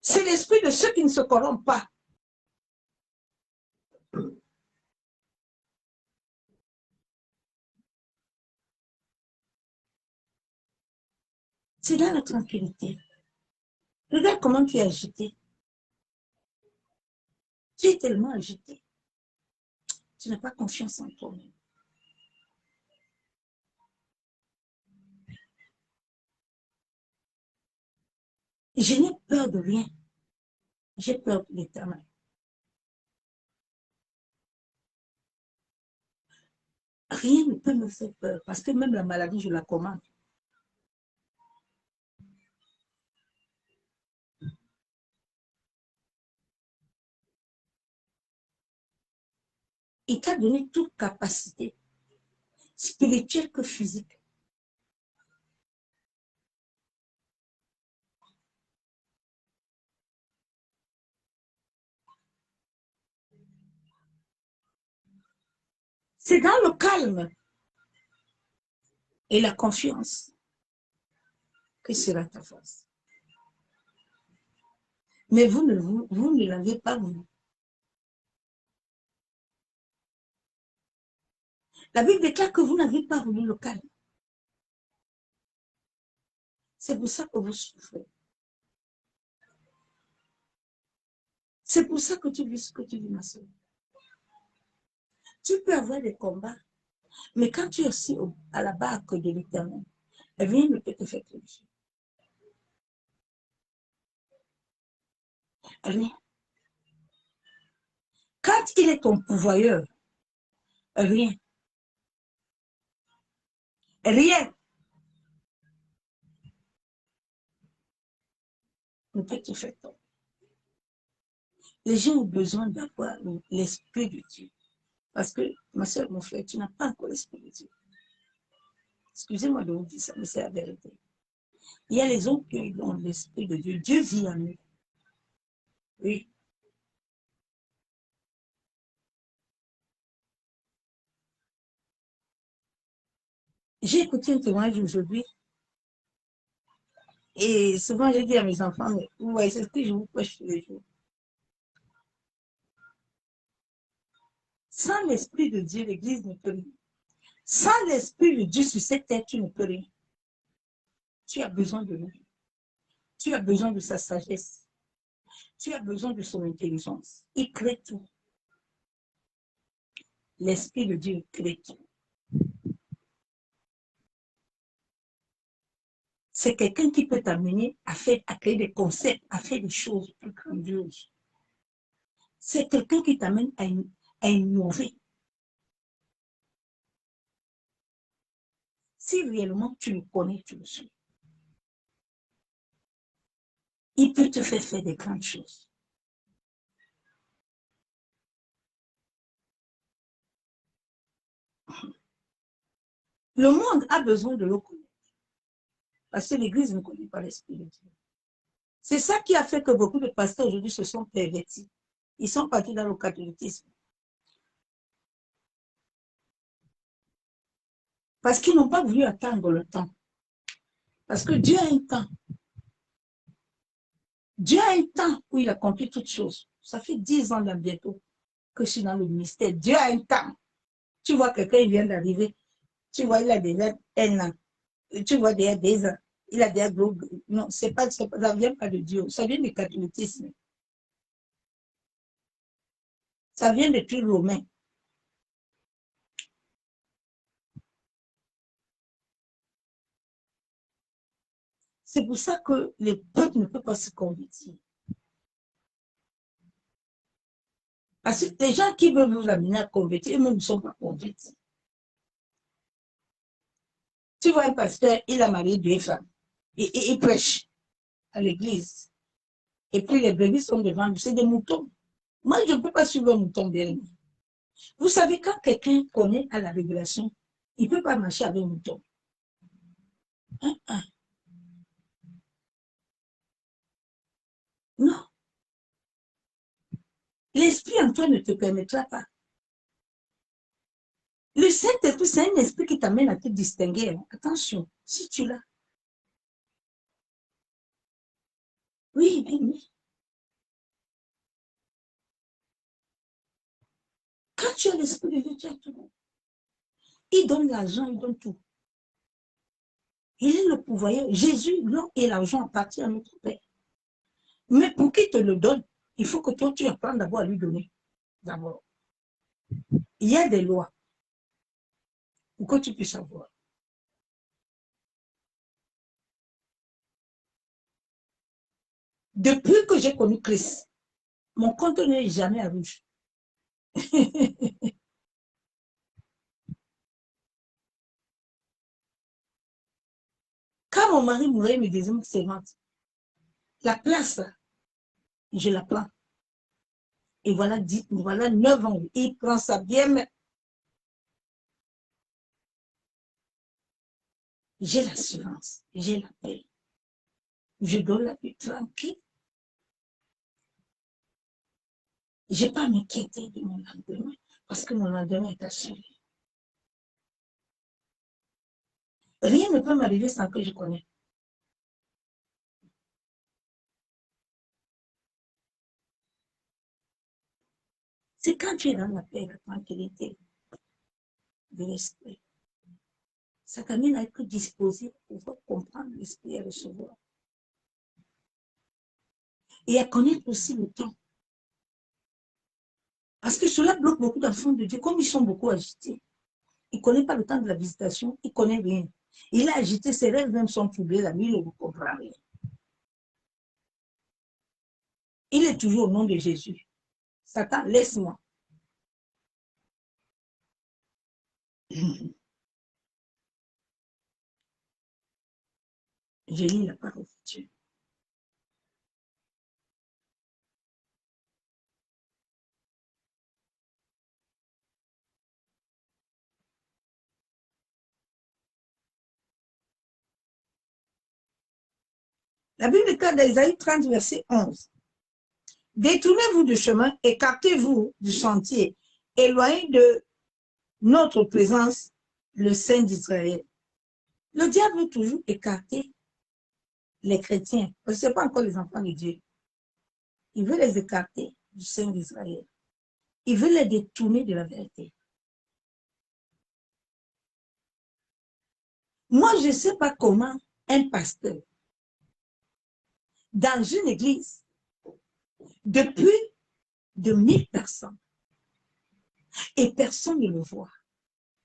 C'est l'esprit de ceux qui ne se corrompent pas. C'est dans la tranquillité. Regarde comment tu es agité. Tu es tellement agité. Tu n'as pas confiance en toi-même. Je n'ai peur de rien. J'ai peur de l'éternel. Rien ne peut me faire peur parce que même la maladie, je la commande. Il t'a donné toute capacité spirituelle que physique. C'est dans le calme et la confiance que sera ta force. Mais vous ne l'avez pas voulu. La Bible déclare que vous n'avez pas voulu le calme. C'est pour ça que vous souffrez. C'est pour ça que tu vis ce que tu vis, ma soeur. Tu peux avoir des combats, mais quand tu es aussi à la barque de l'éternel, rien ne peut te faire tricher. Rien. Quand il est ton pourvoyeur, rien. Rien ne peut te faire tomber. Les gens ont besoin d'avoir l'esprit de Dieu. Parce que, ma soeur, mon frère, tu n'as pas encore l'esprit de Dieu. Excusez-moi de vous dire ça, mais c'est la vérité. Il y a les autres qui ont l'esprit de Dieu. Dieu vit en eux. Oui. J'ai écouté un témoignage aujourd'hui et souvent j'ai dit à mes enfants, mais vous voyez, c'est ce que je vous prêche tous les jours. Sans l'esprit de Dieu, l'Église ne peut rien. Sans l'esprit de Dieu sur cette terre, tu ne peux rien. Tu as besoin de lui. Tu as besoin de sa sagesse. Tu as besoin de son intelligence. Il crée tout. L'esprit de Dieu crée tout. C'est quelqu'un qui peut t'amener à créer des concepts, à faire des choses plus grandioses. C'est quelqu'un qui t'amène à innover. Si réellement tu le connais, tu le suis. Il peut te faire faire des grandes choses. Le monde a besoin de le connaître. Parce que l'Église ne connaît pas l'Esprit de Dieu. C'est ça qui a fait que beaucoup de pasteurs aujourd'hui se sont pervertis. Ils sont partis dans le catholicisme. Parce qu'ils n'ont pas voulu attendre le temps. Parce que Dieu a un temps. Dieu a un temps où il accomplit toutes choses. Ça fait 10 ans là bientôt que je suis dans le ministère. Dieu a un temps. Tu vois quelqu'un, il vient d'arriver. Tu vois, il a déjà un an. Tu vois, déjà des ans. Il a déjà gros. Non, ça ne vient pas de Dieu. Ça vient du catholicisme. Ça vient des trucs romains. C'est pour ça que le peuple ne peut pas se convertir. Parce que les gens qui veulent vous amener à convertir, eux-mêmes ne sont pas convertis. Tu vois, un pasteur, il a marié 2 femmes. Et il prêche à l'église. Et puis les brebis sont devant lui, c'est des moutons. Moi, je ne peux pas suivre un mouton bien. Vous savez, quand quelqu'un connaît à la révélation, il ne peut pas marcher avec un mouton. Non. L'esprit en toi ne te permettra pas. Le Saint-Esprit, c'est un esprit qui t'amène à te distinguer. Attention, si tu l'as. Oui, oui, oui. Quand tu as l'esprit de Dieu, tu as tout. Il donne l'argent, il donne tout. Il est le pouvoir. Jésus, l'or et l'argent appartiennent à notre Père. Mais pour qu'il te le donne, il faut que toi, tu apprennes d'abord à lui donner. D'abord. Il y a des lois pour que tu puisses avoir. Depuis que j'ai connu Christ, Mon compte n'est jamais à rouge. Quand mon mari mourait, il me disait, c'est la place, je la prends. Et voilà, voilà 9 ans. Il prend ça bien, mais j'ai l'assurance, j'ai la paix. Je donne la vie tranquille. Je n'ai pas à m'inquiéter de mon lendemain, parce que mon lendemain est assuré. Rien ne peut m'arriver sans que je connaisse. C'est quand tu es dans la paix, la tranquillité de l'esprit. Ça t'amène à être disposé pour pouvoir comprendre l'esprit et recevoir. Et à connaître aussi le temps. Parce que cela bloque beaucoup d'enfants de Dieu. Comme ils sont beaucoup agités, il ne connaît pas le temps de la visitation, il ne connaît rien. Il a agité, ses rêves même sont troublés, la nuit, il ne comprend rien. Il est toujours au nom de Jésus. Satan, laisse-moi. Je lis la parole de Dieu. La Bible est dans Isaïe 30, verset 11. Détournez-vous du chemin, écartez-vous du sentier, éloignez de notre présence le Saint d'Israël. Le diable veut toujours écarter les chrétiens, parce que ce n'est pas encore les enfants de Dieu. Il veut les écarter du Saint d'Israël. Il veut les détourner de la vérité. Moi, je ne sais pas comment un pasteur, dans une église, de plus de 1000 personnes, et personne ne le voit.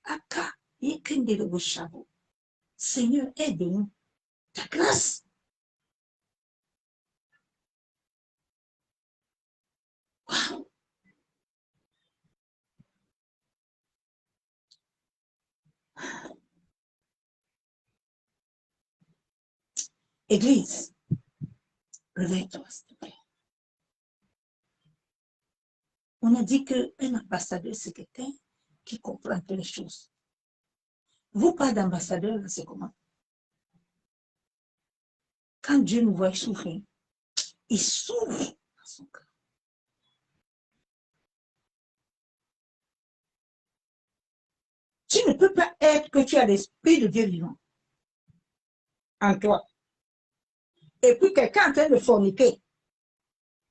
Aka, Seigneur, aide-nous. Ta grâce. Wow. Église, réveille-toi, s'il te plaît. On a dit qu'un ambassadeur, c'est quelqu'un qui comprend toutes les choses. Vous, pas d'ambassadeur, c'est comment? Quand Dieu nous voit souffrir, il souffre dans son cœur. Tu ne peux pas être que tu as l'esprit de Dieu vivant en toi. Et puis quelqu'un en train de forniquer,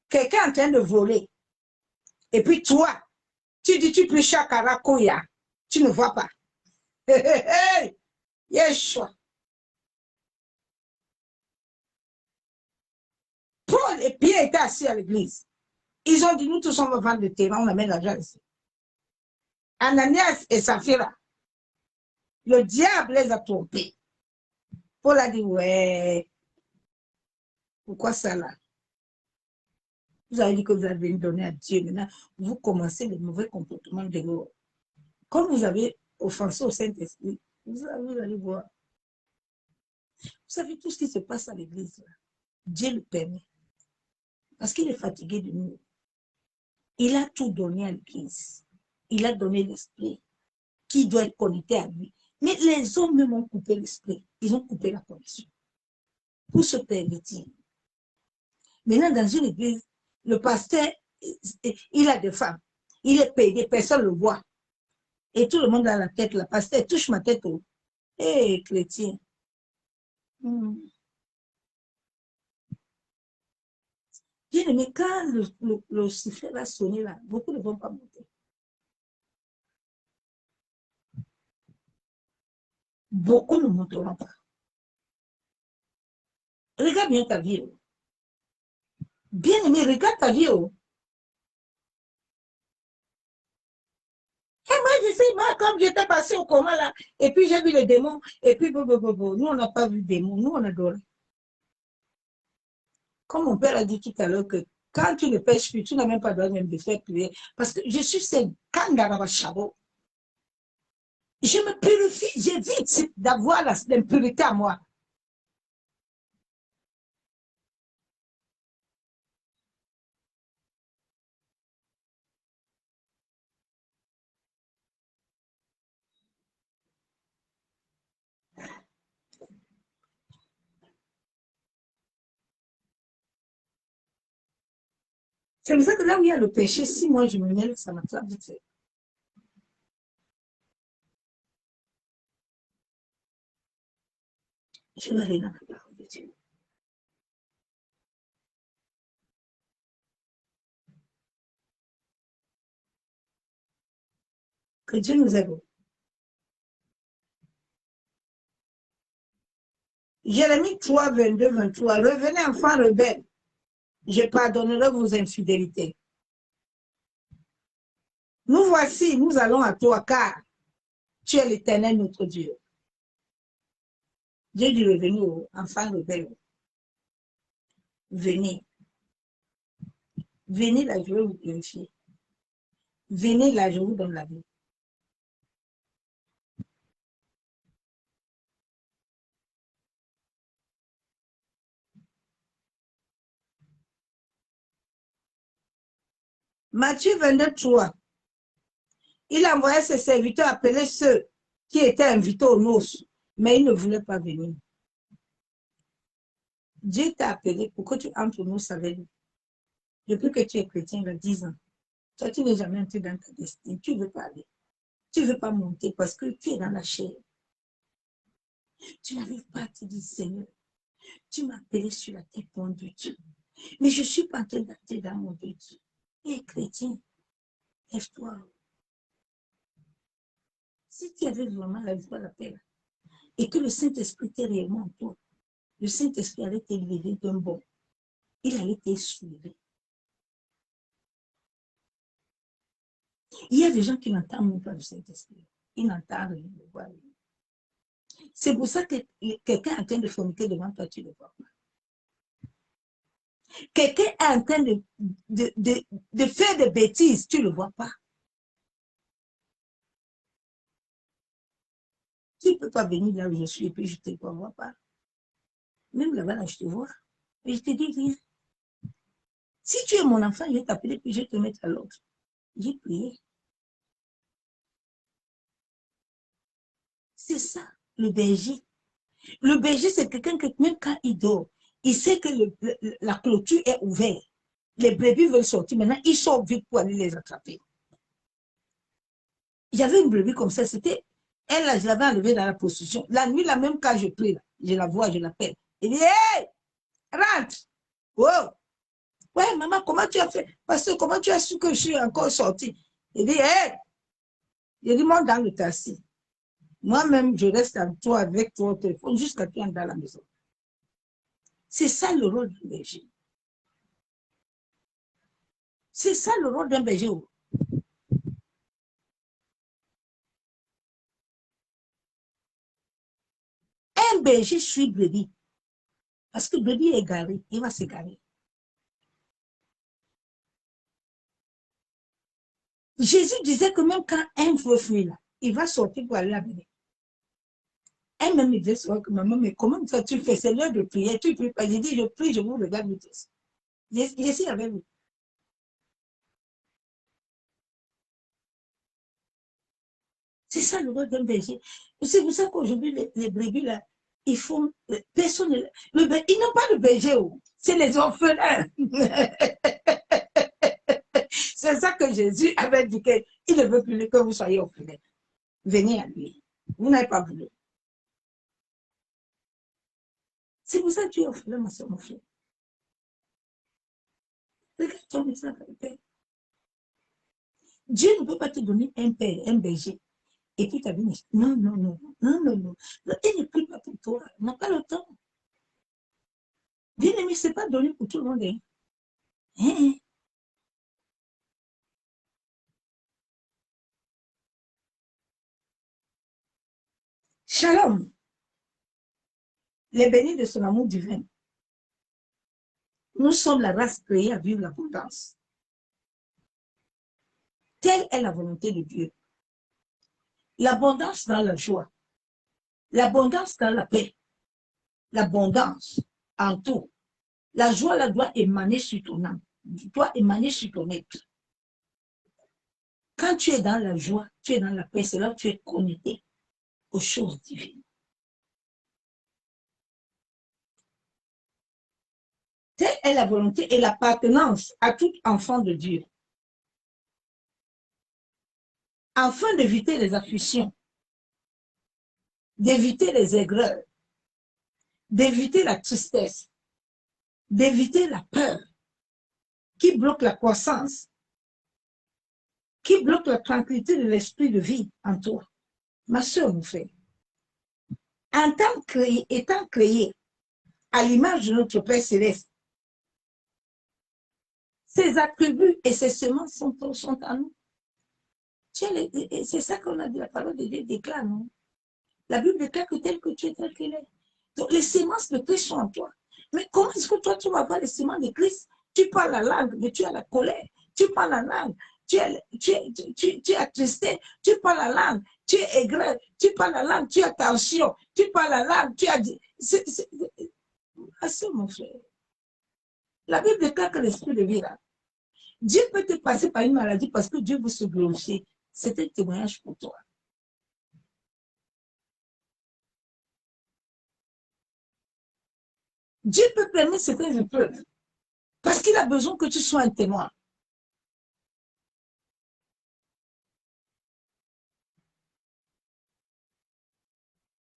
quelqu'un en train de voler. Et puis toi, tu dis tu pries Shakarakoya, tu ne vois pas. Yeshua. Paul et Pierre étaient assis à l'église. Ils ont dit, nous tous on va vendre le terrain, on amène l'argent ici. Ananias et Saphira, le diable les a trompés. Paul a dit, ouais, pourquoi ça là? Vous avez dit que vous avez donné à Dieu. Maintenant, vous commencez les mauvais comportements de l'autre. Comme vous avez offensé au Saint-Esprit, vous allez voir. Vous savez tout ce qui se passe à l'église. Dieu le permet. Parce qu'il est fatigué de nous. Il a tout donné à l'église. Il a donné l'esprit qui doit être connecté à lui. Mais les hommes même ont coupé l'esprit. Ils ont coupé la connexion. Pour se pervertir. Maintenant, dans une église, le pasteur, il a des femmes. Il est payé, personne ne le voit. Et tout le monde a la tête, le pasteur touche ma tête. Hé, chrétien. Bien aimé, quand le sifflet va sonner là, beaucoup ne vont pas monter. Beaucoup ne monteront pas. Regarde bien ta vie. Bien aimé, regarde ta vie. Et moi, je sais, moi, comme j'étais passé au coma là, et puis j'ai vu les démons, et puis, nous, on n'a pas vu démons, nous, on adore. Comme mon père a dit tout à l'heure que Quand tu ne pêches plus, tu n'as même pas besoin même de faire prier. Parce que je suis ce Kangarabachabo. Je me purifie, j'évite d'avoir l'impureté à moi. C'est pour ça que là où il y a le péché, si moi je me mêle, ça m'attrape vite fait. Je vais aller dans la parole de Dieu. Que Dieu nous aide. Jérémie 3, 22, 23. Revenez, enfants rebelles. Je pardonnerai vos infidélités. Nous voici, nous allons à toi, car tu es l'Éternel, notre Dieu. Dieu dit revenez, enfants rebelles. Venez. Venez là, je vais vous purifier. Venez là, je vous donne la vie. Matthieu 22, 3. Il envoyait ses serviteurs appeler ceux qui étaient invités aux noces, mais ils ne voulaient pas venir. Dieu t'a appelé pour que tu entres aux noces avec lui. Depuis que tu es chrétien, il y a 10 ans. Toi, tu n'es jamais entré dans ta destinée. Tu ne veux pas aller. Tu ne veux pas monter parce que tu es dans la chair. Tu n'arrives pas à te dire, Seigneur, tu m'as appelé sur la terre pour un but. Mais je ne suis pas en train d'entrer dans mon but. Hé, chrétien, lève-toi. Si tu avais vraiment la joie, la paix, et que le Saint-Esprit était réellement en toi, le Saint-Esprit allait t'élever d'un bond. Il allait t'essuyer. Il y a des gens qui n'entendent même pas le Saint-Esprit. Ils n'entendent rien, ils ne voient rien. C'est pour ça que quelqu'un est en train de forniquer devant toi, tu ne le vois pas. Quelqu'un est en train de faire des bêtises, tu ne le vois pas. Tu ne peux pas venir là où je suis et puis je ne te vois pas. Même là-bas, là, je te vois. Et je te dis, viens. Si tu es mon enfant, je vais t'appeler puis je vais te mettre à l'autre. J'ai prié. C'est ça, le berger. Le berger, c'est quelqu'un que même quand il dort, il sait que la clôture est ouverte. Les brebis veulent sortir. Maintenant, il sort vite pour aller les attraper. Il y avait une brebis comme ça, c'était, elle, là, je l'avais enlevée dans la prostitution. La nuit, là, même quand je prie, là, je la vois, je l'appelle. Elle dit, hey, rentre. Oh, ouais, maman, comment tu as fait? Parce que comment tu as su que je suis encore sortie? Elle dit, hey, je dis, monte dans le taxi. Moi-même, je reste en toi avec toi au téléphone jusqu'à ce que tu entres dans la maison. C'est ça le rôle d'un berger. C'est ça le rôle d'un berger. Un berger suit brebis. Parce que le brebis est garé, il va s'égarer. Jésus disait que même quand un veut fuir, là, il va sortir pour aller amener. Elle-même me disait que maman, mais comment ça tu fais? C'est l'heure de prière, tu ne pries pas. J'ai dit, je prie, je vous regarde tous. Je suis avec vous. C'est ça le rôle d'un berger. C'est pour ça qu'aujourd'hui, les brebis, là, ils font. Personne. Ils n'ont pas de berger, c'est les orphelins. C'est ça que Jésus avait dit qu'il ne veut plus que vous soyez orphelins. Venez à lui. Vous n'avez pas voulu. C'est pour ça que tu es orphelin, ma soeur, mon frère. Regarde ton exemple, père. Dieu ne peut pas te donner un père, un berger. Et puis tu as dit, non, non, non, non, non, non. Il ne prie pas pour toi. Il n'a pas le temps. Bien aimé, ce n'est pas donné pour tout le monde. Hein. Hein? Shalom, les bénis de son amour divin. Nous sommes la race créée à vivre l'abondance. Telle est la volonté de Dieu. L'abondance dans la joie, l'abondance dans la paix, l'abondance en tout. La joie là, doit émaner sur ton âme, doit émaner sur ton être. Quand tu es dans la joie, tu es dans la paix, c'est là que tu es connecté aux choses divines. Telle est la volonté et l'appartenance à tout enfant de Dieu. Afin d'éviter les afflictions, d'éviter les aigreurs, d'éviter la tristesse, d'éviter la peur qui bloque la croissance, qui bloque la tranquillité de l'esprit de vie en toi. Ma soeur, mon frère, étant créé à l'image de notre Père Céleste, ses attributs et ses semences sont en nous. C'est ça qu'on a dit, la parole de Dieu déclare, non? La Bible déclare que tel que tu es, tel qu'il est. Donc les semences de Christ sont en toi. Mais comment est-ce que toi, tu vas voir les semences de Christ? Tu parles la langue, mais tu as la colère. Tu parles la langue, tu es attristé. Tu parles la langue, tu es aigré. Tu parles la langue, tu as tension. Tu parles la langue, tu as dit... C'est mon frère. La Bible déclare que l'esprit de vie là, Dieu peut te passer par une maladie parce que Dieu veut se glorifier. C'est un témoignage pour toi. Dieu peut permettre certaines épreuves parce qu'il a besoin que tu sois un témoin.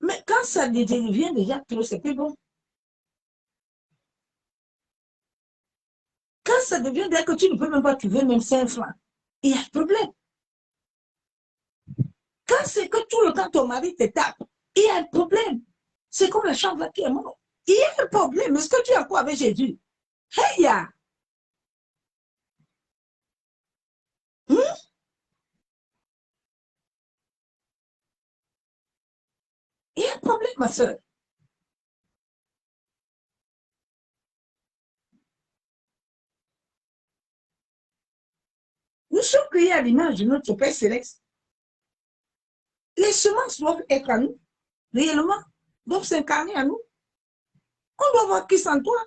Mais quand ça devient déjà trop, c'est plus bon. Quand ça devient déjà que tu ne peux même pas trouver même 5 francs, il y a un problème. Quand c'est que tout le temps ton mari te tape, il y a un problème. C'est comme la chambre qui est morte. Il y a un problème. Est-ce que tu as quoi avec Jésus? Hey, ya! Il y a un problème, ma soeur. Nous sommes créés à l'image de notre Père Céleste. Les semences doivent être à nous, réellement, doivent s'incarner à nous. On doit voir Christ en toi.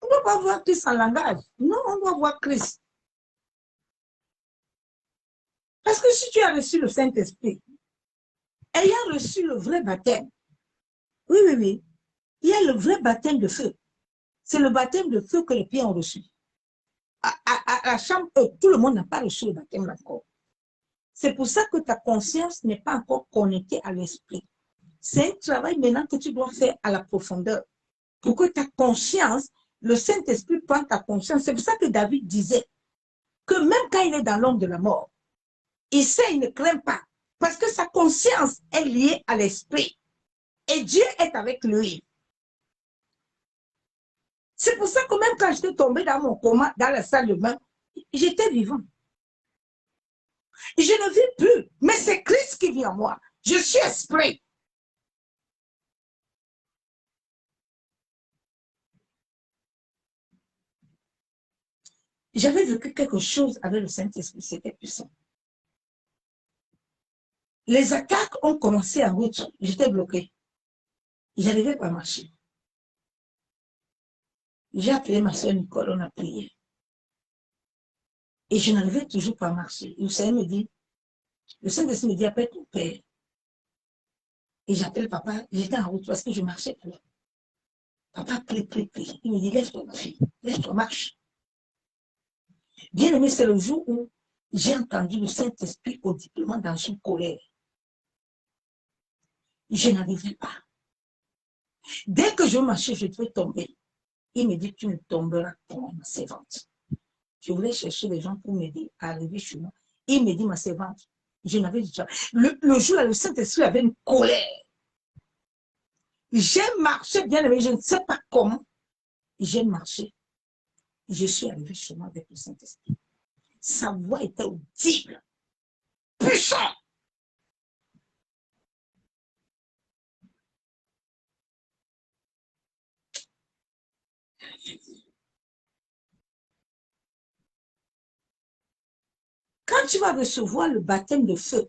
On ne doit pas voir Christ en langage. Non, on doit voir Christ. Parce que si tu as reçu le Saint-Esprit, ayant reçu le vrai baptême, oui, il y a le vrai baptême de feu. C'est le baptême de feu que les pieds ont reçu. À la chambre, tout le monde n'a pas reçu le baptême encore. C'est pour ça que ta conscience n'est pas encore connectée à l'esprit. C'est un travail maintenant que tu dois faire à la profondeur. Pour que ta conscience, le Saint-Esprit prenne ta conscience. C'est pour ça que David disait que même quand il est dans l'ombre de la mort, il sait, il ne craint pas. Parce que sa conscience est liée à l'esprit. Et Dieu est avec lui. C'est pour ça que même quand j'étais tombée dans mon coma, dans la salle de bain, j'étais vivant. Je ne vis plus, mais c'est Christ qui vit en moi. Je suis esprit. J'avais vécu quelque chose avec le Saint-Esprit, c'était puissant. Les attaques ont commencé en route, j'étais bloquée. Je n'arrivais pas à marcher. J'ai appelé ma soeur Nicole, on a prié. Et je n'arrivais toujours pas à marcher. Et le Seigneur me dit, le Saint-Esprit me dit, appelle ton père. Et j'appelle papa, j'étais en route parce que je marchais plus. Papa prie. Il me dit, lève-toi, ma fille, lève-toi, marche. Bien aimé, c'est le jour où j'ai entendu le Saint-Esprit audiblement dans une colère. Je n'arrivais pas. Dès que je marchais, je devais tomber. Il me dit, tu ne tomberas point, ma servante. Je voulais chercher les gens pour m'aider à arriver chez moi. Il me dit, ma servante, je n'avais déjà... Le jour là, le Saint-Esprit avait une colère. J'ai marché, bien aimé, je ne sais pas comment. J'ai marché. Je suis arrivé chez moi avec le Saint-Esprit. Sa voix était audible, puissante. Quand tu vas recevoir le baptême de feu,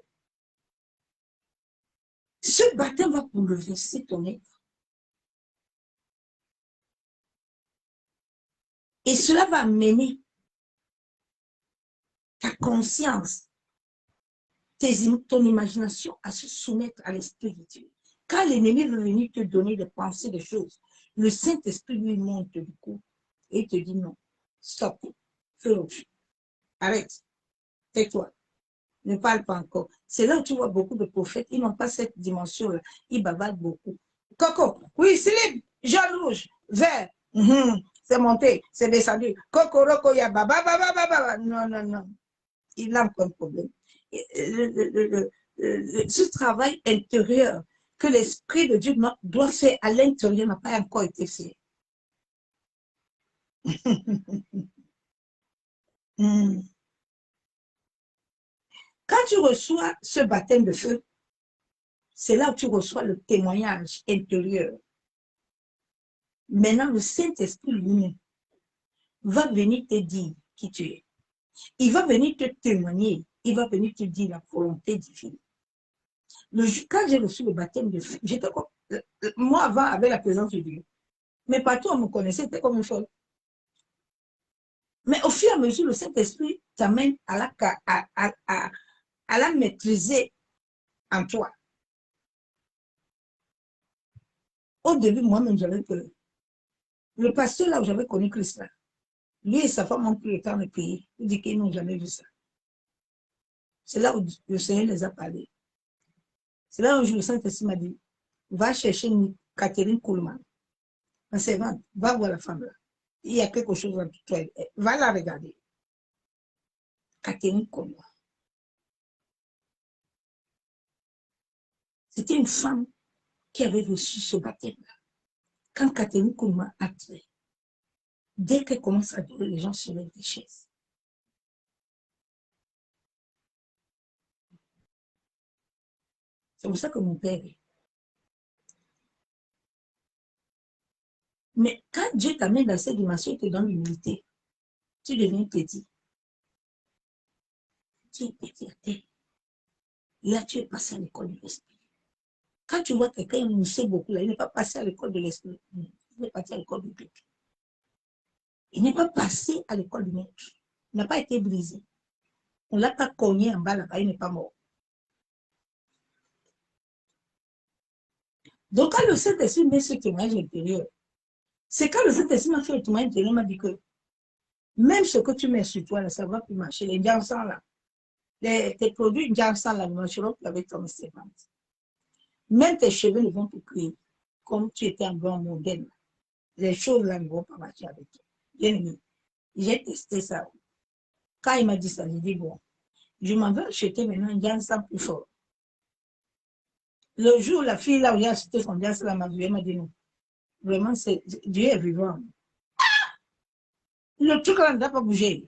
ce baptême va bouleverser ton être. Et cela va amener ta conscience, ton imagination à se soumettre à l'Esprit de Dieu. Quand l'ennemi veut venir te donner des pensées, des choses, le Saint-Esprit lui monte du coup et il te dit non, stop, feu rouge, arrête, tais-toi, ne parle pas encore. C'est là où tu vois beaucoup de prophètes, ils n'ont pas cette dimension-là, ils bavardent beaucoup. Coco, oui, slip, jaune, rouge, vert, c'est monté, c'est descendu. Coco, roco, ya, baba, baba, baba. Non, non, non. Il n'a pas de problème. Ce travail intérieur que l'Esprit de Dieu doit faire à l'intérieur n'a pas encore été fait. Quand tu reçois ce baptême de feu, c'est là où tu reçois le témoignage intérieur. Maintenant, le Saint-Esprit lui-même va venir te dire qui tu es. Il va venir te témoigner. Il va venir te dire la volonté divine. Quand j'ai reçu le baptême de feu, j'étais comme, moi avant, avec la présence de Dieu, mais partout on me connaissait, c'était comme une folle. Mais au fur et à mesure, le Saint-Esprit t'amène à la maîtriser en toi. Au début, moi-même, j'avais peur. Le pasteur là où j'avais connu Christ là, lui et sa femme ont pris le temps de payer. Il dit qu'ils n'ont jamais vu ça. C'est là où le Seigneur les a parlé. C'est là où le Saint-Esprit m'a dit, va chercher Catherine Kuhlman, ma servante, va voir la femme là. Il y a quelque chose entre toi. Va la regarder. Catherine Kuhlman. C'était une femme qui avait reçu ce baptême-là. Quand Catherine Kuhlman a tué, dès qu'elle commence à adorer, les gens se lèvent des chaises. C'est pour ça que mon père est. Mais quand Dieu t'amène dans cette dimension, il te donne l'humilité, tu deviens petit. Tu es petit à terre. Là, tu es passé à l'école de l'esprit. Quand tu vois quelqu'un qui sait beaucoup, là, il n'est pas passé à l'école de l'esprit. Il est passé à l'école du Christ. Il n'est pas passé à l'école du maître. Il n'a pas été brisé. On ne l'a pas cogné en bas là-bas, il n'est pas mort. Donc, quand le Saint-Esprit met ce témoignage intérieur, c'est quand le Saint-Esprit m'a fait le témoignage intérieur, il m'a dit que même ce que tu mets sur toi, là, ça ne va plus marcher. Les Janssen, là, tes produits Janssen, là, ne marcheront plus avec ton servante. Même tes cheveux ne vont plus cuire comme tu étais un bon modèle. Les choses là ne vont pas marcher avec toi. Bien aimé, j'ai testé ça. Quand il m'a dit ça, j'ai dit bon, je m'en vais acheter maintenant un Janssen plus fort. Le jour, la fille là où j'ai acheté son Janssen, elle m'a dit non. Vraiment, Dieu est vivant. Le truc là ne doit pas bouger.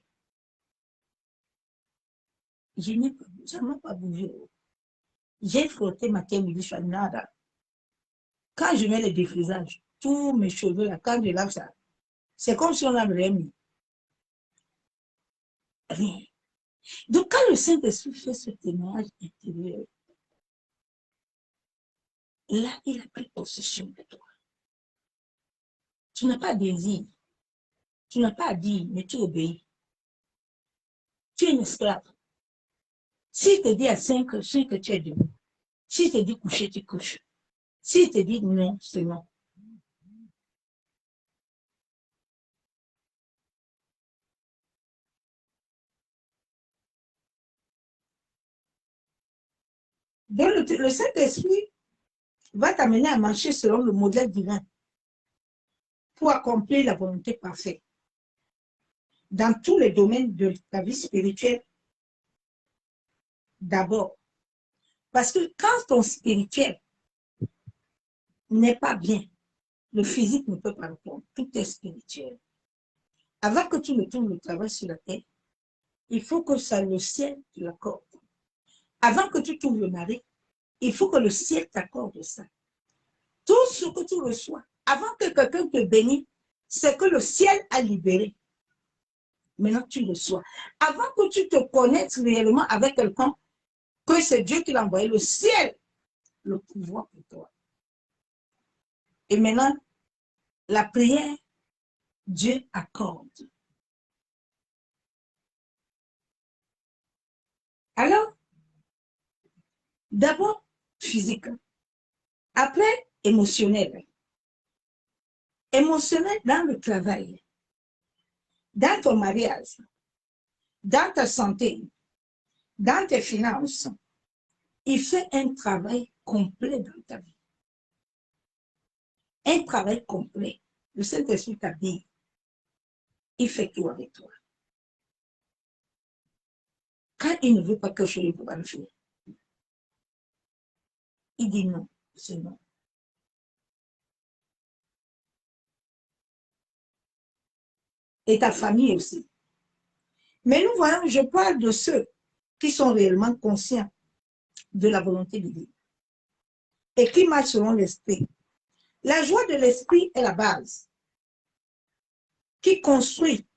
Je n'ai pas bougé. J'ai frotté ma midi, je suis nada. Quand je mets le défrisage, tous mes cheveux là, quand je lave ça, c'est comme si on n'avait rien mis. Rien. Donc, quand le Saint-Esprit fait ce témoignage intérieur, là, il a pris possession de toi. Tu n'as pas de désir. Tu n'as pas à dire, mais tu obéis. Tu es une esclave. S'il te dit à 5 heures, c'est que tu es debout. S'il te dit coucher, tu couches. S'il te dit non, c'est non. Donc, le Saint-Esprit va t'amener à marcher selon le modèle divin pour accomplir la volonté parfaite dans tous les domaines de ta vie spirituelle d'abord. Parce que quand ton spirituel n'est pas bien, le physique ne peut pas répondre. Tout est spirituel. Avant que tu ne tournes le travail sur la terre, il faut que ça le ciel te l'accorde. Avant que tu trouves le mari, il faut que le ciel t'accorde ça. Tout ce que tu reçois, avant que quelqu'un te bénisse, c'est que le ciel a libéré. Maintenant, tu reçois. Avant que tu te connaisses réellement avec quelqu'un, que c'est Dieu qui l'a envoyé, le ciel, le pouvoir pour toi. Et maintenant, la prière, Dieu accorde. Alors, d'abord, physique. Après, émotionnel. Émotionnel dans le travail, dans ton mariage, dans ta santé, dans tes finances. Il fait un travail complet dans ta vie. Un travail complet. Le Saint-Esprit t'a dit, il fait tout avec toi. Quand il ne veut pas que je ne peux pas le faire, il dit non, c'est non. Et ta famille aussi. Mais nous voyons, je parle de ceux qui sont réellement conscients de la volonté de Dieu et qui marchent selon l'esprit. La joie de l'esprit est la base qui construit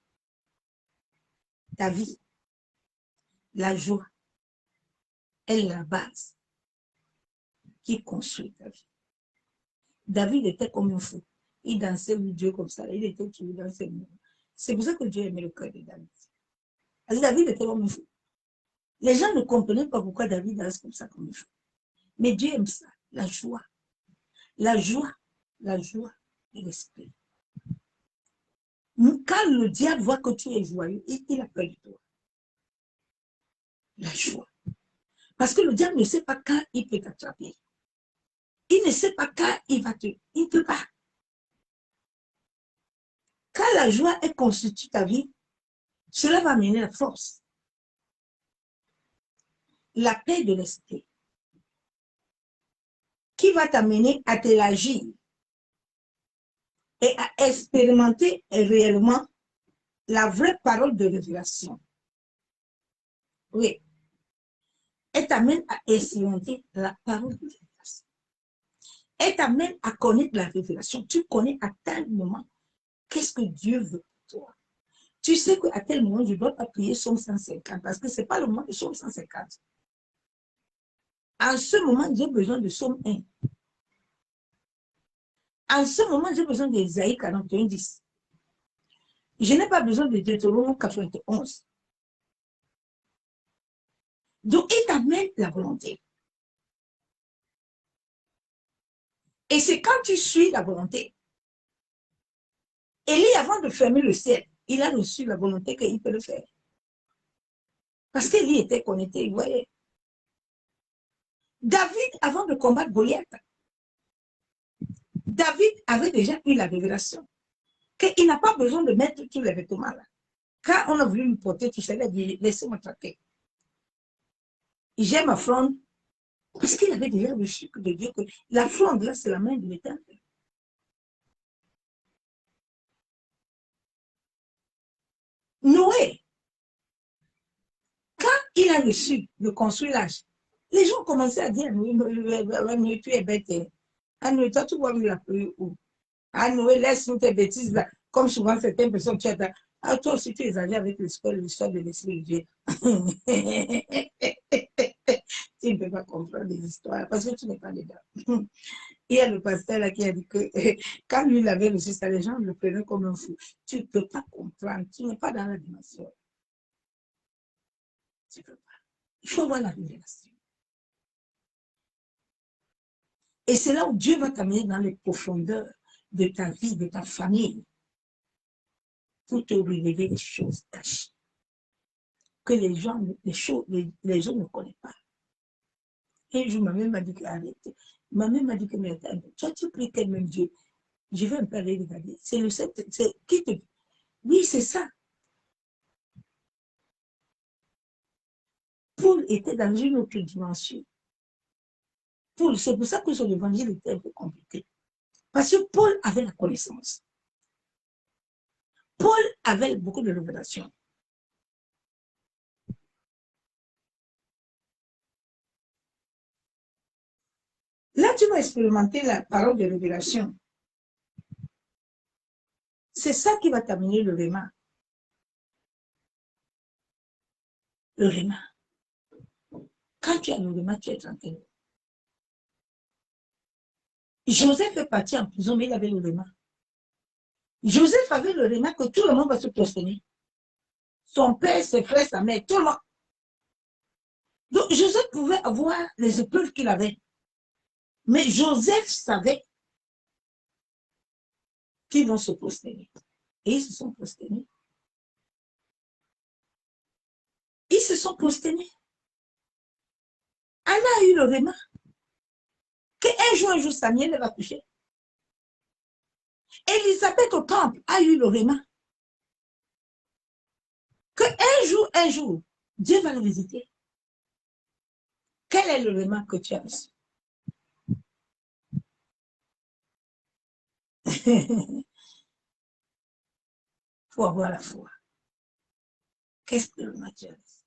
ta vie. La joie est la base qui construit ta vie. David était comme un fou. Il dansait le Dieu comme ça. Il était toujours dans ses mots. C'est pour ça que Dieu aimait le cœur de David. Parce que David était comme un fou. Les gens ne comprenaient pas pourquoi David danse comme ça, comme un fou. Mais Dieu aime ça, la joie. La joie de l'esprit. Quand le diable voit que tu es joyeux, il a peur de toi. La joie. Parce que le diable ne sait pas quand il peut t'attraper. Il ne sait pas quand il va te... Il ne peut pas. Quand la joie est constitue ta vie, cela va amener la force. La paix de l'esprit. Qui va t'amener à t'élargir et à expérimenter réellement la vraie parole de révélation. Oui. Elle t'amène à expérimenter la parole de révélation. Elle t'amène à connaître la révélation. Tu connais à tel moment qu'est-ce que Dieu veut pour toi. Tu sais qu'à tel moment, je ne dois pas prier Somme 150 parce que ce n'est pas le moment de Somme 150. En ce moment, j'ai besoin de Somme 1. En ce moment, j'ai besoin d'Ésaïe 41, 10. Je n'ai pas besoin de Deutéronome 91. Donc, il t'amène la volonté. Et c'est quand tu suis la volonté. Élie, avant de fermer le ciel, il a reçu la volonté qu'il peut le faire. Parce qu'Élie était connecté, il voyait. David, avant de combattre Goliath, David avait déjà eu la révélation qu'il n'a pas besoin de mettre tous les vêtements là. Quand on a voulu lui porter tout ça, il a dit, laissez-moi traquer. J'ai ma fronde, parce qu'il avait déjà reçu de Dieu que la fronde là, c'est la main de l'Éternel. Noé, quand il a reçu le consulat, les gens commençaient à dire, Noé, tu es bête. Ah, Noé, toi, tu vois la pluie où? Ah, Noé, laisse-nous tes bêtises là. Comme souvent, certaines personnes, tu as ah, toi aussi, tu exagères avec l'histoire de l'esprit de Dieu. Tu ne peux pas comprendre les histoires parce que tu n'es pas dedans. Il y a le pasteur là qui a dit que quand lui l'avait reçu ça, les gens le prenaient comme un fou. Tu ne peux pas comprendre, tu n'es pas dans la dimension. Tu ne peux pas. Il faut avoir la révélation. Et c'est là où Dieu va t'amener dans les profondeurs de ta vie, de ta famille, pour te révéler les choses cachées que les gens ne connaissent pas. Et un jour, ma mère m'a dit qu'arrête. Ma mère m'a dit que, mais attends, toi, tu pries quel même Dieu? Je vais un peu aller regarder. C'est le c'est qui te... Oui, c'est ça. Paul était dans une autre dimension. Paul, c'est pour ça que son évangile était un peu compliqué. Parce que Paul avait la connaissance. Paul avait beaucoup de révélations. Là, tu vas expérimenter la parole de révélation. C'est ça qui va t'amener le léma. le réma. Quand tu as le réma, tu es tranquille. Joseph est parti en prison, mais il avait le réma. Joseph avait le réma que tout le monde va se prosterner. Son père, ses frères, sa mère, tout le monde. Donc, Joseph pouvait avoir les épreuves qu'il avait. Mais Joseph savait qu'ils vont se prosterner. Et ils se sont prosternés. Ils se sont prosternés. Anna a eu le réma. Qu'un jour, Samuel va coucher. Élisabeth au temple a eu le réma. Un jour, Dieu va le visiter. Quel est le réma que tu as reçu? Il faut avoir la foi. Qu'est-ce que le réma tu as reçu?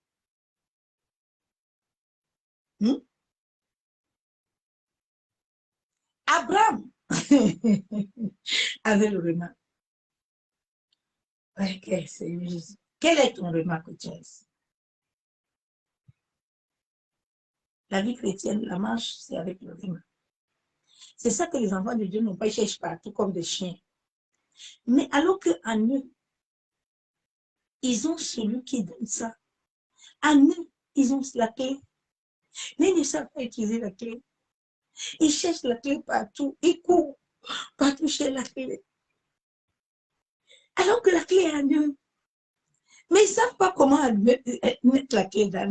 Abraham avait le réma. Okay, quel est ton réma que tu as reçu? La vie chrétienne, la marche, c'est avec le réma. C'est ça que les enfants de Dieu n'ont pas, ils cherchent partout comme des chiens. Mais alors qu'en eux, ils ont celui qui donne ça. En eux, ils ont la clé. Mais ils ne savent pas utiliser la clé. Ils cherchent la clé partout. Ils courent partout chercher la clé. Alors que la clé est en eux. Mais ils ne savent pas comment mettre la clé dans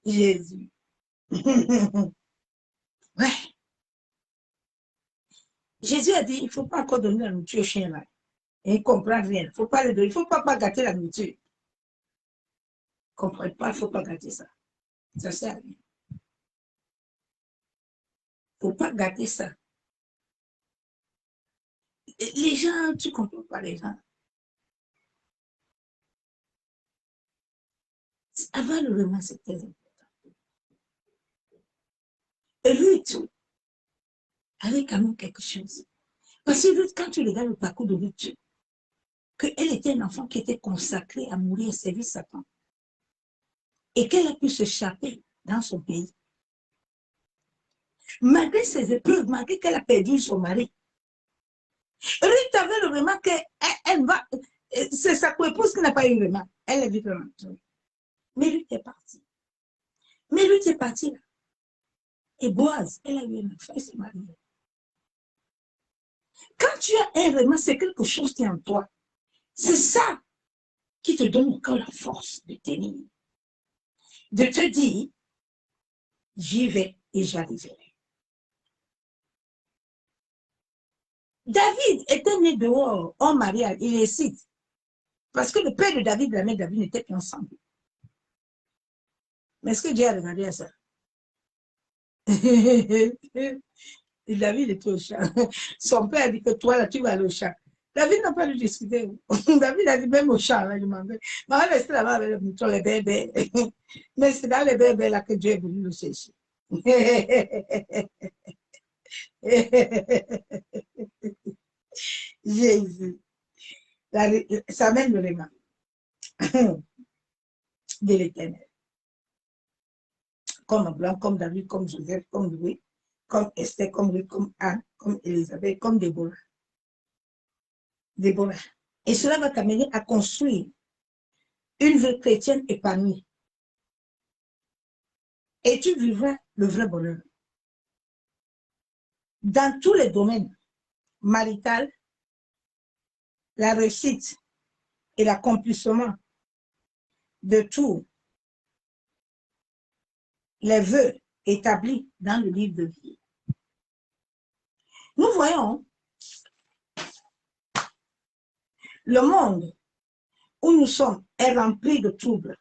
Jésus. Ouais. Jésus a dit, il ne faut pas encore donner la nourriture au chien là. Et il ne comprend rien. Il ne faut pas le donner. Il ne faut pas gâter la nourriture. Il ne comprend pas, il ne faut pas gâter ça. Ça ne sert à rien. Il ne faut pas gâter ça. Les gens, tu ne comprends pas les gens. Avant le repas, c'est très important. Et Ruth avait quand même quelque chose. Parce que Ruth, quand tu regardes le parcours de Ruth, qu'elle était un enfant qui était consacré à mourir et servir Satan. Et qu'elle a pu s'échapper dans son pays. Malgré ses épreuves, malgré qu'elle a perdu son mari. Ruth avait le remarque qu'elle va, c'est sa co-épouse qui n'a pas eu le remarque. Elle est différente. Mais Ruth est partie. Mais Ruth est partie là. Et Boaz, elle a eu un enfant, elle s'est mariée. Quand tu as un remarque, c'est quelque chose qui est en toi. C'est ça qui te donne encore la force de tenir. De te dire, j'y vais et j'arriverai. David était né dehors, en mariage, il est cite. Parce que le père de David et la mère de David n'étaient plus ensemble. Mais est-ce que Dieu a regardé à ça? David était au champ. Son père a dit que toi, là, tu vas aller au champ. David n'a pas dû discuter. David a dit même au champ, là, il demandait. Mais on reste là-bas avec le mouton, les bébés. Mais c'est dans les bébés là que Dieu est venu le chercher. Jésus. Ça mène le réma de l'Éternel. Comme Abraham, comme David, comme Joseph, comme Louis, comme Esther, comme Ruth, comme Anne, comme Élisabeth, comme Déborah. Et cela va t'amener à construire une vie chrétienne épanouie. Et tu vivras le vrai bonheur. Dans tous les domaines, marital, la réussite et l'accomplissement de tous les vœux établis dans le livre de vie. Nous voyons le monde où nous sommes est rempli de troubles,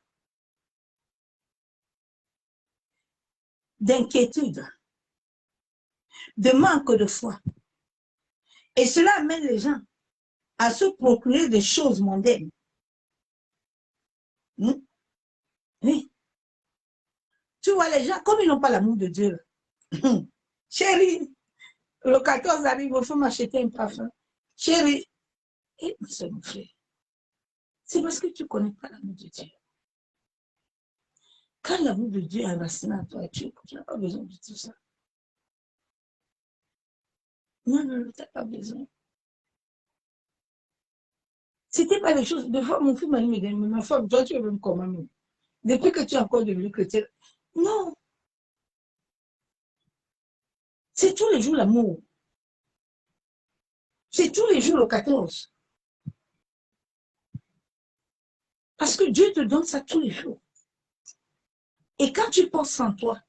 d'inquiétudes, de manque de foi. Et cela amène les gens à se procurer des choses mondaines. Oui. Tu vois, les gens, comme ils n'ont pas l'amour de Dieu, chérie, le 14 arrive, il faut m'acheter un parfum. Chérie, et mon frère, C'est parce que tu ne connais pas l'amour de Dieu. Quand l'amour de Dieu est enraciné en toi, tu n'as pas besoin de tout ça. Non, non, tu n'as pas besoin. C'était pas les choses. Des fois, mon fils m'a dit, mais ma femme, toi, tu es même comme moi. Depuis que tu es encore devenu chrétien. Non, c'est tous les jours l'amour. C'est tous les jours le 14. Parce que Dieu te donne ça tous les jours. Et quand tu penses en toi,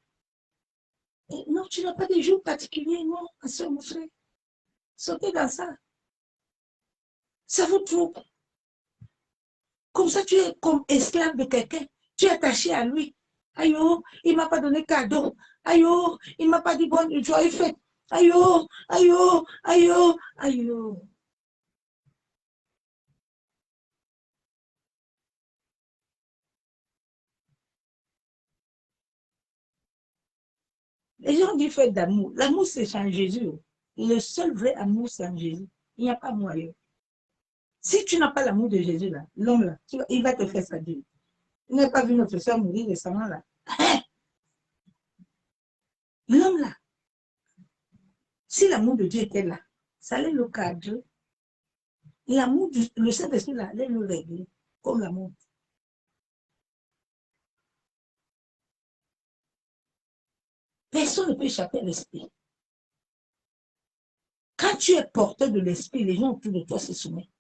non, tu n'as pas des jours particuliers, non, ma soeur, mon frère. Sortez dans ça. Ça vous trouble. Comme ça, tu es comme esclave de quelqu'un. Tu es attaché à lui. Aïe, oh, il ne m'a pas donné cadeau. Aïe, oh, il ne m'a pas dit bonne joyeuse fête. Aïe, oh, aïe, oh, aïe, oh, aïe, oh. Les gens disent fête d'amour. L'amour, c'est en Jésus. Le seul vrai amour, c'est en Jésus. Il n'y a pas moyen. Si tu n'as pas l'amour de Jésus, là, l'homme, là, il va te faire ça dur. Il n'a pas vu notre soeur mourir récemment, là. L'homme, là, si l'amour de Dieu était là, ça allait le cadrer. L'amour, le Saint-Esprit, là, allait le régler, comme l'amour. Personne ne peut échapper à l'esprit. Quand tu es porteur de l'esprit, les gens autour de toi se soumettent.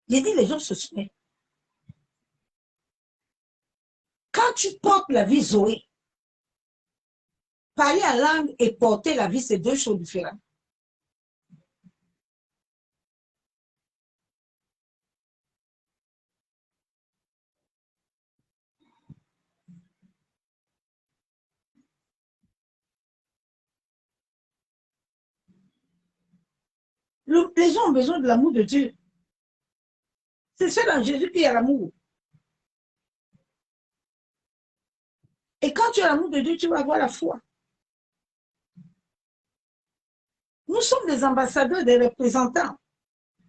J'ai dit, les gens se soumettent. Quand tu portes la vie Zoé, parler à langue et porter la vie, c'est deux choses différentes. Les gens ont besoin de l'amour de Dieu. C'est seul en Jésus qui a l'amour. Et quand tu as l'amour de Dieu, tu vas avoir la foi. Nous sommes des ambassadeurs, des représentants,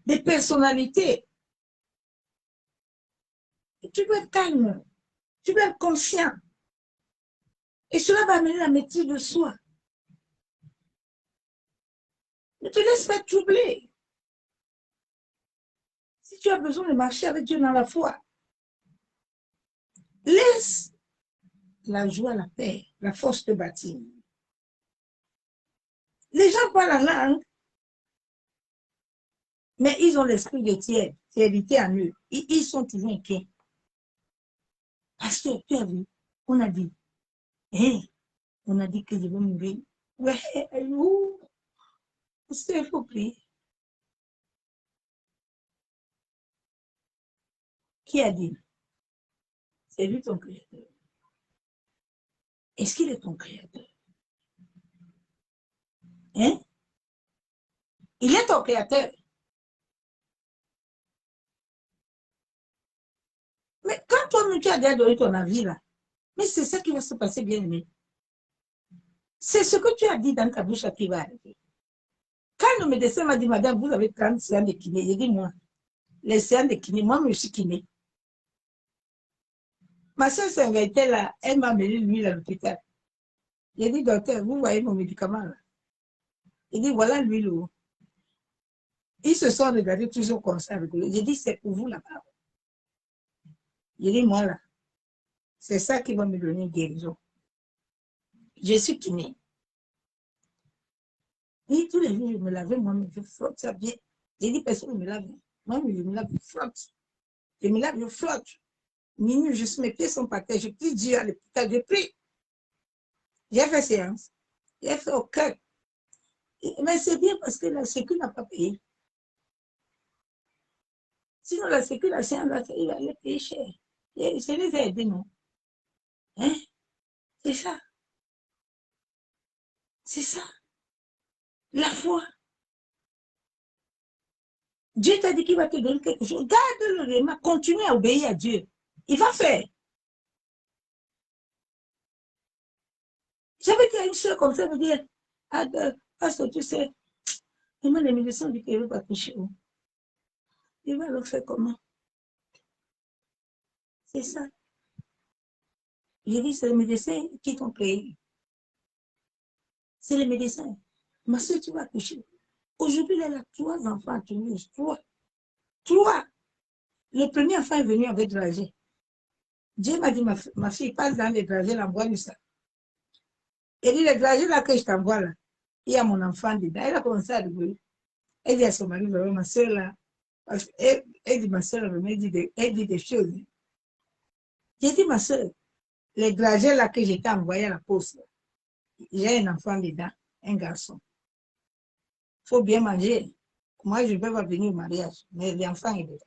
des personnalités. Et tu dois être calme, tu dois être conscient. Et cela va amener la maîtrise de soi. Ne te laisse pas troubler. Si tu as besoin de marcher avec Dieu dans la foi, laisse la joie, la paix, la force te bâtir. Les gens parlent la langue, mais ils ont l'esprit de tièdité en eux. Ils sont toujours inquiets. Parce que tu as vu, on a dit, hey, on a dit que je vais mourir. Ouais, il faut prier. Qui a dit? C'est lui ton créateur. Est-ce qu'il est ton créateur? Hein? Il est ton créateur. Mais quand toi-même tu as déjà donné ton avis là, mais c'est ça qui va se passer, bien aimé. C'est ce que tu as dit dans ta bouche qui va arriver. Quand le médecin m'a dit, madame, vous avez 30 séances de kiné, j'ai dit, moi, les séances de kiné, moi, je suis kiné. Ma soeur s'invitait là, elle m'a amené l'huile à l'hôpital. J'ai dit, docteur, vous voyez mon médicament là. Il dit, voilà l'huile. Ils se sont regardés toujours comme ça. J'ai dit, c'est pour vous là-bas. J'ai dit, moi là, c'est ça qui va me donner une guérison. Je suis kiné. Et tous les jours, je me lavais, moi, je frotte ça bien. J'ai dit, personne ne me lave. Moi, je me lave, je frotte. Je me lave, je flotte. Minuit, mes pieds sont par terre. Je prie Dieu à l'hôpital, je prie. J'ai fait séance. J'ai fait au cœur. Mais c'est bien parce que la Sécu n'a pas payé. Sinon, la Sécu, la séance, il va aller payer cher. Je les ai aidés, non? Hein? C'est ça. C'est ça. La foi. Dieu t'a dit qu'il va te donner quelque chose. Garde-le, continue à obéir à Dieu. Il va faire. J'avais dit à une soeur comme ça, me dire, ah, parce que tu sais, Et moi, les médecins disent qu'il ne veut pas coucher. Il va le faire comment? C'est ça. J'ai dit, c'est les médecins qui t'ont créé. C'est les médecins. Ma soeur, tu vas coucher. Aujourd'hui, elle a 3 enfants à Toulouse. 3. 3. Le premier enfant est venu avec dragée. Dieu m'a dit, ma fille, passe dans les dragées, l'envoie-lui ça. Elle dit, les dragées là que je t'envoie là, il y a mon enfant dedans. Elle a commencé à rigoler. Elle dit à son mari, ma soeur là, elle dit, ma soeur, elle dit des choses. J'ai dit, ma soeur, les dragées là que je t'ai envoyé à la poste, j'ai un enfant dedans, un garçon. Il faut bien manger. Moi, je ne peux pas venir au mariage, mais l'enfant est dedans.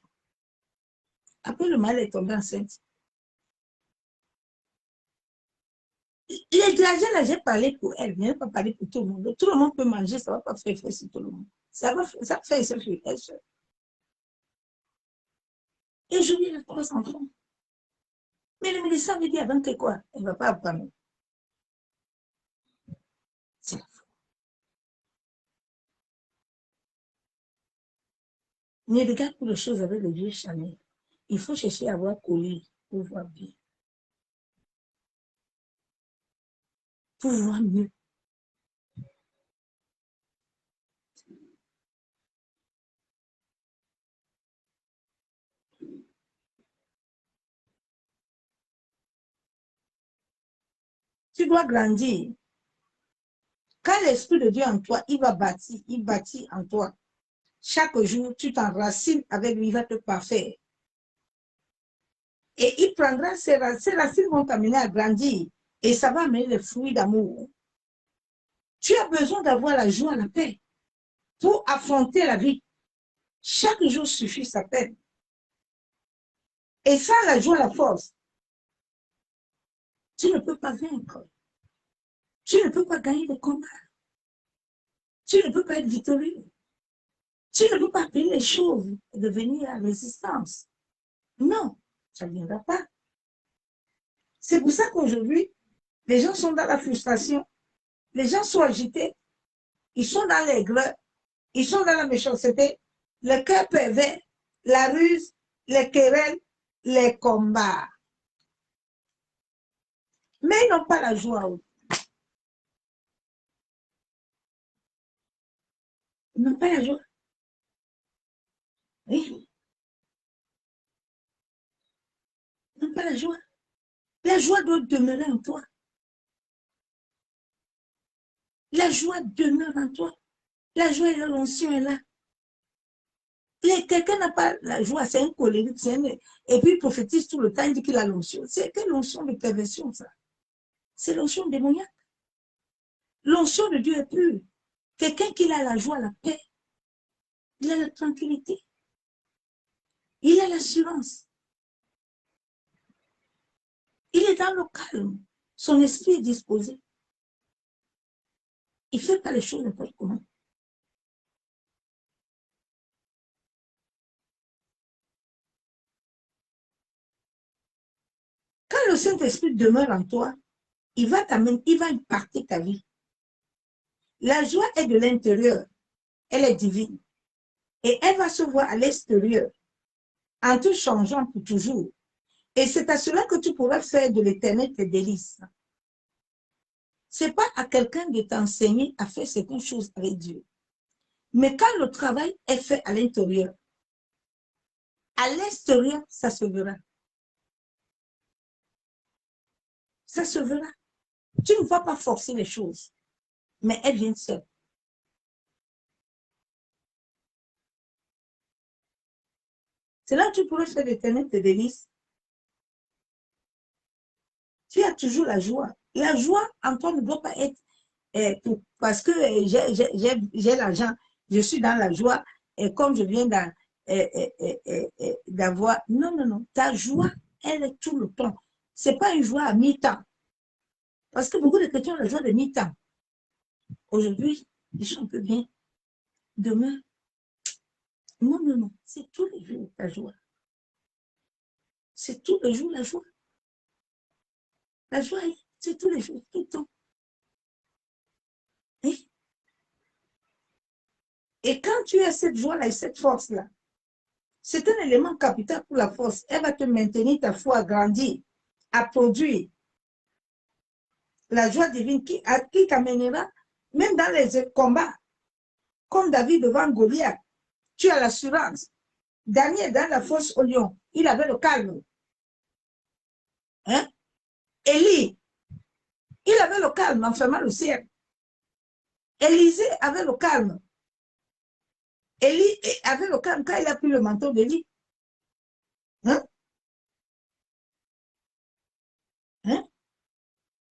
Après, le mari est tombé enceinte. Les dragées, là, j'ai parlé pour elle, je n'ai pas parlé pour tout le monde. Tout le monde peut manger, ça ne va pas faire effet sur tout le monde. Ça fait effet sur elle seule. Et je lui ai 3 enfants. Mais le médecin me dit avant que quoi? Elle ne va pas apprendre. C'est la faute. Ne regarde pas les choses avec les yeux charnés. Il faut chercher à avoir collé pour voir bien, pour voir mieux. Tu dois grandir. Quand l'Esprit de Dieu en toi, il bâtit en toi. Chaque jour, tu t'enracines avec lui, il va te parfaire. Et il prendra ses racines vont t'amener à grandir. Et ça va amener les fruits d'amour. Tu as besoin d'avoir la joie, la paix pour affronter la vie. Chaque jour suffit sa peine. Et sans la joie, la force, tu ne peux pas vaincre. Tu ne peux pas gagner le combat. Tu ne peux pas être victorieux. Tu ne peux pas appeler les choses et devenir à résistance. Non, ça ne viendra pas. C'est pour ça qu'aujourd'hui, les gens sont dans la frustration, les gens sont agités, ils sont dans l'aigreur, ils sont dans la méchanceté, le cœur pervers, la ruse, les querelles, les combats. Mais ils n'ont pas la joie. Ils n'ont pas la joie. Oui, ils n'ont pas la joie. La joie doit demeurer en toi. La joie demeure en toi. La joie et l'onction est là. Quelqu'un n'a pas la joie, c'est un colérique, et puis il prophétise tout le temps, il dit qu'il a l'onction. C'est quelle onction de perversion, ça? C'est l'onction démoniaque. L'onction de Dieu est pure. Quelqu'un qui a la joie, la paix, il a la tranquillité, il a l'assurance, il est dans le calme, son esprit est disposé. Il ne fait pas les choses n'importe comment. Quand le Saint-Esprit demeure en toi, il va impacter ta vie. La joie est de l'intérieur, elle est divine. Et elle va se voir à l'extérieur, en te changeant pour toujours. Et c'est à cela que tu pourras faire de l'éternel tes délices. Ce n'est pas à quelqu'un de t'enseigner à faire certaines choses avec Dieu. Mais quand le travail est fait à l'intérieur, à l'extérieur, ça se verra. Ça se verra. Tu ne vas pas forcer les choses, mais elles viennent seules. C'est là que tu pourras faire d'éternel tes délices. Tu as toujours la joie. La joie en toi ne doit pas être parce que j'ai l'argent, je suis dans la joie, et comme je viens d'avoir. Non, non, non. Ta joie, elle est tout le temps. Ce n'est pas une joie à mi-temps. Parce que beaucoup de chrétiens ont la joie de mi-temps. Aujourd'hui, ils sont un peu bien. Demain, non, non, non. C'est tous les jours ta joie. C'est tous les jours la joie. La joie, c'est tous les jours, tout le temps. Et Et quand tu as cette joie-là et cette force-là, c'est un élément capital pour la force. Elle va te maintenir ta foi à grandir, à produire. La joie divine qui t'amènera, même dans les combats, comme David devant Goliath, tu as l'assurance. Daniel, dans la fosse au lion, il avait le calme. Hein? Élie, il avait le calme en fermant le ciel. Élisée avait le calme. Élie avait le calme quand il a pris le manteau d'Élie. Hein? Hein?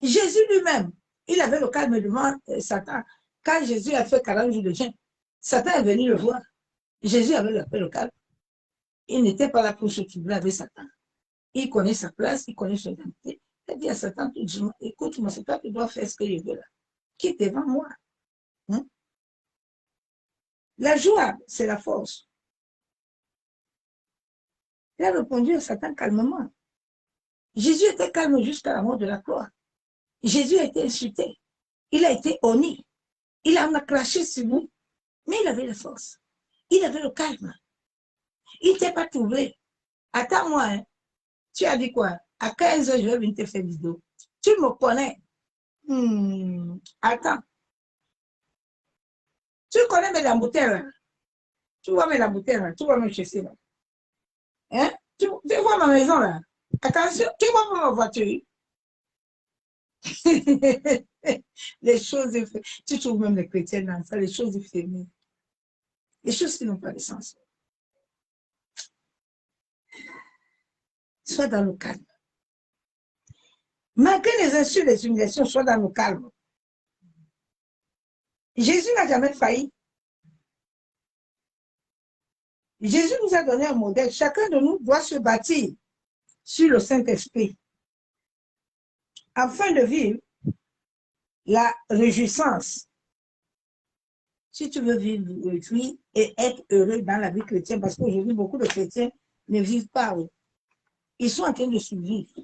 Jésus lui-même, il avait le calme devant Satan. Quand Jésus a fait 40 jours de jeûne, Satan est venu le voir. Jésus avait le calme. Il n'était pas là pour se troubler avec Satan. Il connaît sa place, il connaît son identité. Il dit à Satan, écoute, moi, c'est toi qui dois faire ce que je veux là. Qui est devant moi? Hein? La joie, c'est la force. Il a répondu à Satan calmement. Jésus était calme jusqu'à la mort de la croix. Jésus a été insulté. Il a été honni. Il en a craché sur nous. Mais il avait la force. Il avait le calme. Il n'était pas troublé. Attends-moi, hein. Tu as dit quoi? À 15 heures, je vais venir te faire vidéo. Tu me connais. Attends. Tu connais mes lamboutelles, là. Tu vois mes lamboutelles, là. Tu vois mes chaussures, là. Hein? Tu vois ma maison, là. Attention, tu vois ma voiture. Les choses, tu trouves même les chrétiens dans ça, les choses féminines. Les choses qui n'ont pas de sens. Sois dans le calme. Malgré les insultes, les humiliations, sois dans le calme. Jésus n'a jamais failli. Jésus nous a donné un modèle. Chacun de nous doit se bâtir sur le Saint-Esprit afin de vivre la réjouissance. Si tu veux vivre et être heureux dans la vie chrétienne, parce qu'aujourd'hui, beaucoup de chrétiens ne vivent pas. Ils sont en train de survivre.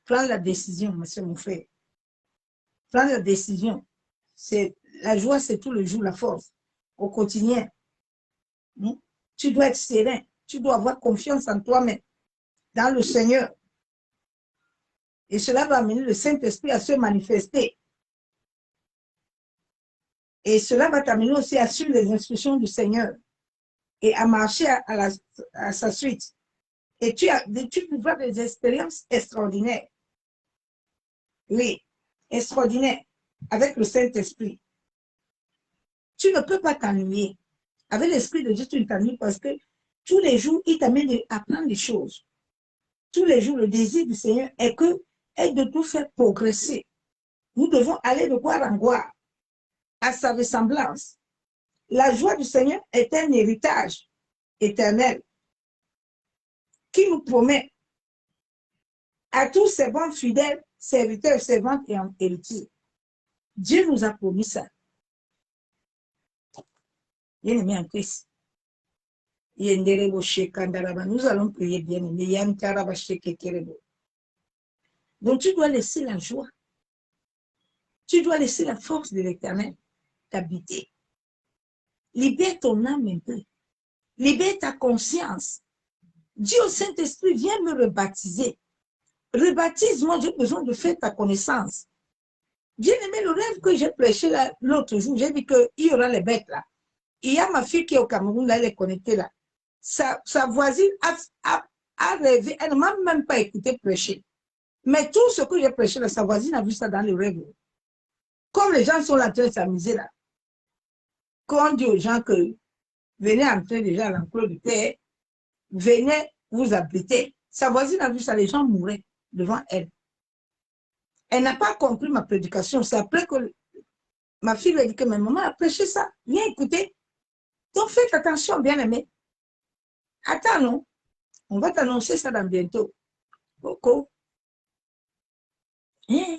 Prends la décision, monsieur mon frère. Prends la décision. La joie, c'est tout le jour, la force. Au quotidien. Tu dois être serein. Tu dois avoir confiance en toi-même, dans le Seigneur. Et cela va amener le Saint-Esprit à se manifester. Et cela va t'amener aussi à suivre les instructions du Seigneur et à marcher à sa suite. Et tu vivras des expériences extraordinaires. Oui, extraordinaires, avec le Saint-Esprit. Tu ne peux pas t'ennuyer. Avec l'Esprit de Dieu, tu ne t'ennuies parce que tous les jours, il t'amène à apprendre des choses. Tous les jours, le désir du Seigneur est de nous faire progresser. Nous devons aller de gloire en gloire, à sa ressemblance. La joie du Seigneur est un héritage éternel qui nous promet à tous ses bons fidèles, serviteurs, servantes et héritiers. Dieu nous a promis ça. Bien-aimé en Christ. Nous allons prier, bien-aimé. Donc tu dois laisser la joie. Tu dois laisser la force de l'Éternel t'habiter. Libère ton âme un peu. Libère ta conscience. Dis au Saint-Esprit, viens me rebaptiser. Rebaptise-moi, j'ai besoin de faire ta connaissance. Bien-aimé, le rêve que j'ai prêché l'autre jour, j'ai dit qu'il y aura les bêtes là. Il y a ma fille qui est au Cameroun, là, elle est connectée là. Sa voisine a rêvé, elle ne m'a même pas écouté prêcher. Mais tout ce que j'ai prêché là, sa voisine a vu ça dans le rêve. Comme les gens sont là en train de s'amuser là. Quand on dit aux gens que venez entrer déjà à l'enclos du Père, venez vous abriter. Sa voisine a vu ça, les gens mouraient devant elle. Elle n'a pas compris ma prédication. C'est après que ma fille lui a dit que ma maman a prêché ça. Viens écouter. Donc faites attention, bien-aimé. Attends, non. On va t'annoncer ça dans bientôt. Coco. Hein?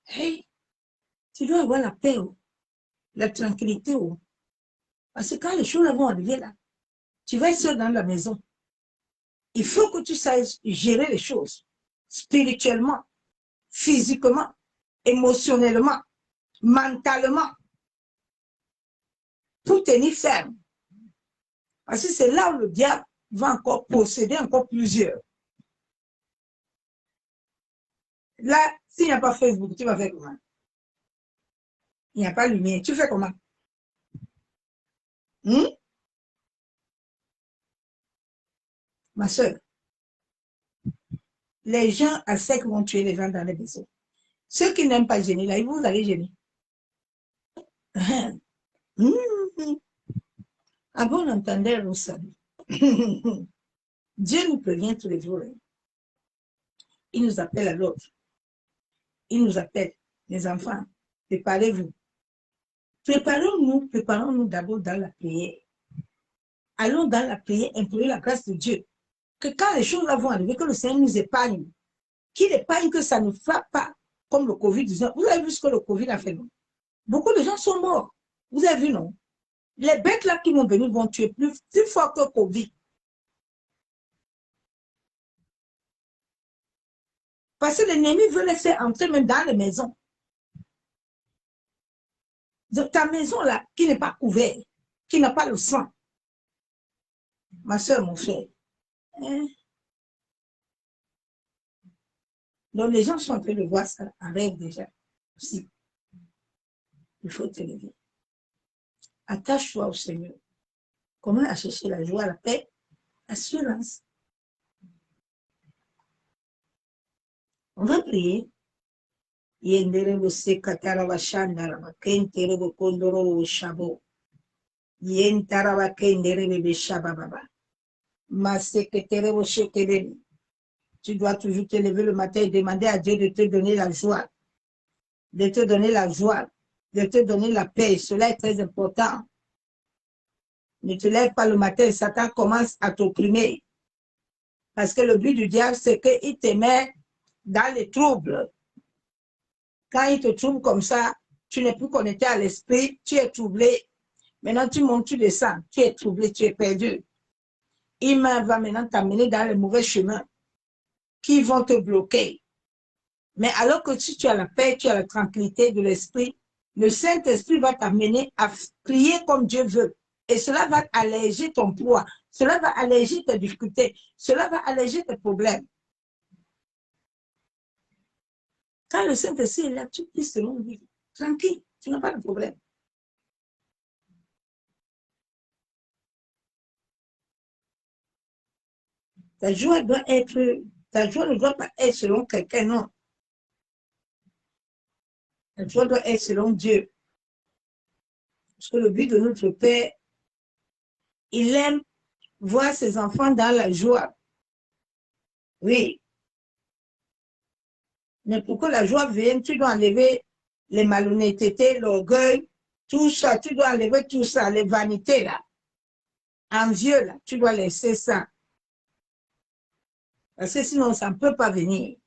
Hey. Tu dois avoir la paix, la tranquillité. Parce que quand les choses vont arriver là, tu vas être seul dans la maison. Il faut que tu saches gérer les choses spirituellement, physiquement, émotionnellement. mentalement, pour tenir ferme. Parce que c'est là où le diable va encore posséder encore plusieurs. Là, s'il n'y a pas Facebook, tu vas faire comment? Il n'y a pas lumière, tu fais comment? Ma soeur, les gens à sec vont tuer les gens dans les maisons. Ceux qui n'aiment pas gêner, là, vous allez gêner. Avant, on entendait Rousseau. Dieu nous prévient tous les jours. Il nous appelle à l'autre. Il nous appelle, les enfants, préparez-vous. Préparons-nous d'abord dans la prière. Allons dans la prière, implorer la grâce de Dieu. Que quand les choses vont arriver, que le Seigneur nous épargne. Qu'il épargne que ça ne frappe pas comme le Covid-19. Vous avez vu ce que le Covid a fait, non? Beaucoup de gens sont morts. Vous avez vu, non? Les bêtes là qui vont venir vont tuer plus fort que le Covid. Parce que l'ennemi veut les faire entrer même dans les maisons. Donc, ta maison là, qui n'est pas couverte, qui n'a pas le sang. Ma soeur, mon frère. Donc, les gens sont en train de voir ça en rêve déjà. Aussi. Il faut te lever. Attache-toi au Seigneur. Comment à chercher la joie, la paix, l'assurance. On va prier. Yenderebo sekatarawa shandaraba kenterebo kondoro shabo. Yentarawa kenderebe shabababa. Maseketerebo shekebe. Tu dois toujours te lever le matin et demander à Dieu de te donner la joie. De te donner la joie. De te donner la paix. Cela est très important. Ne te lève pas le matin, Satan commence à t'opprimer. Parce que le but du diable, c'est qu'il te met dans les troubles. Quand il te trouble comme ça, tu n'es plus connecté à l'esprit, tu es troublé. Maintenant, tu montes, tu descends, tu es troublé, tu es perdu. Il va maintenant t'amener dans les mauvais chemins qui vont te bloquer. Mais alors que si tu as la paix, tu as la tranquillité de l'esprit, le Saint-Esprit va t'amener à prier comme Dieu veut. Et cela va alléger ton poids. Cela va alléger tes difficultés. Cela va alléger tes problèmes. Quand le Saint-Esprit est là, tu pries selon lui. Tranquille, tu n'as pas de problème. Ta joie ne doit pas être selon quelqu'un, non. Ta joie doit être selon Dieu. Parce que le but de notre Père, il aime voir ses enfants dans la joie. Oui. Mais pour que la joie vienne, tu dois enlever les malhonnêtetés, l'orgueil, tout ça. Tu dois enlever tout ça, les vanités là. Envieux là, tu dois laisser ça. Parce que sinon, ça ne peut pas venir.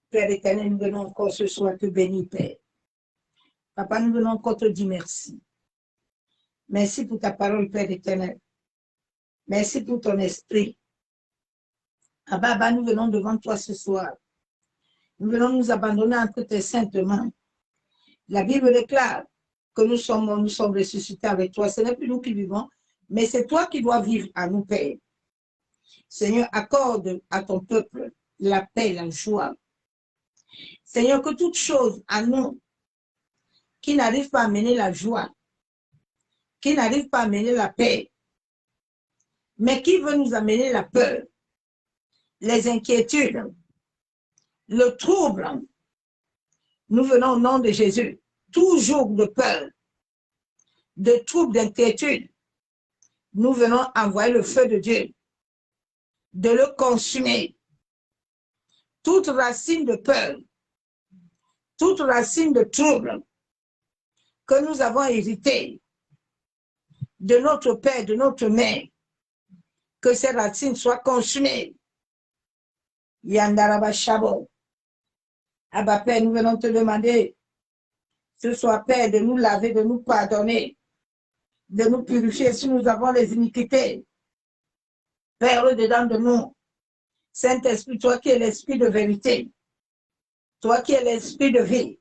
Père éternel, nous venons encore ce soir te bénir, Père. Papa, nous venons encore te dire merci. Merci pour ta parole, Père éternel. Merci pour ton esprit. Abba, nous venons devant toi ce soir. Nous venons nous abandonner entre tes saintes mains. La Bible déclare que nous sommes ressuscités avec toi. Ce n'est plus nous qui vivons, mais c'est toi qui dois vivre à nous, Père. Seigneur, accorde à ton peuple la paix, la joie. Seigneur, que toute chose à nous qui n'arrive pas à amener la joie, qui n'arrive pas à amener la paix, mais qui veut nous amener la peur, les inquiétudes, le trouble, nous venons au nom de Jésus, toujours de peur, de trouble, d'inquiétude, nous venons envoyer le feu de Dieu, de le consumer. Toute racine de peur, toute racine de trouble que nous avons hérité de notre père, de notre mère, que ces racines soient consumées. Yandaraba Shabo. Abba Père, nous venons te demander ce soir, Père, de nous laver, de nous pardonner, de nous purifier si nous avons les iniquités. Père, au-dedans de nous, Saint-Esprit, toi qui es l'esprit de vérité, toi qui es l'esprit de vie,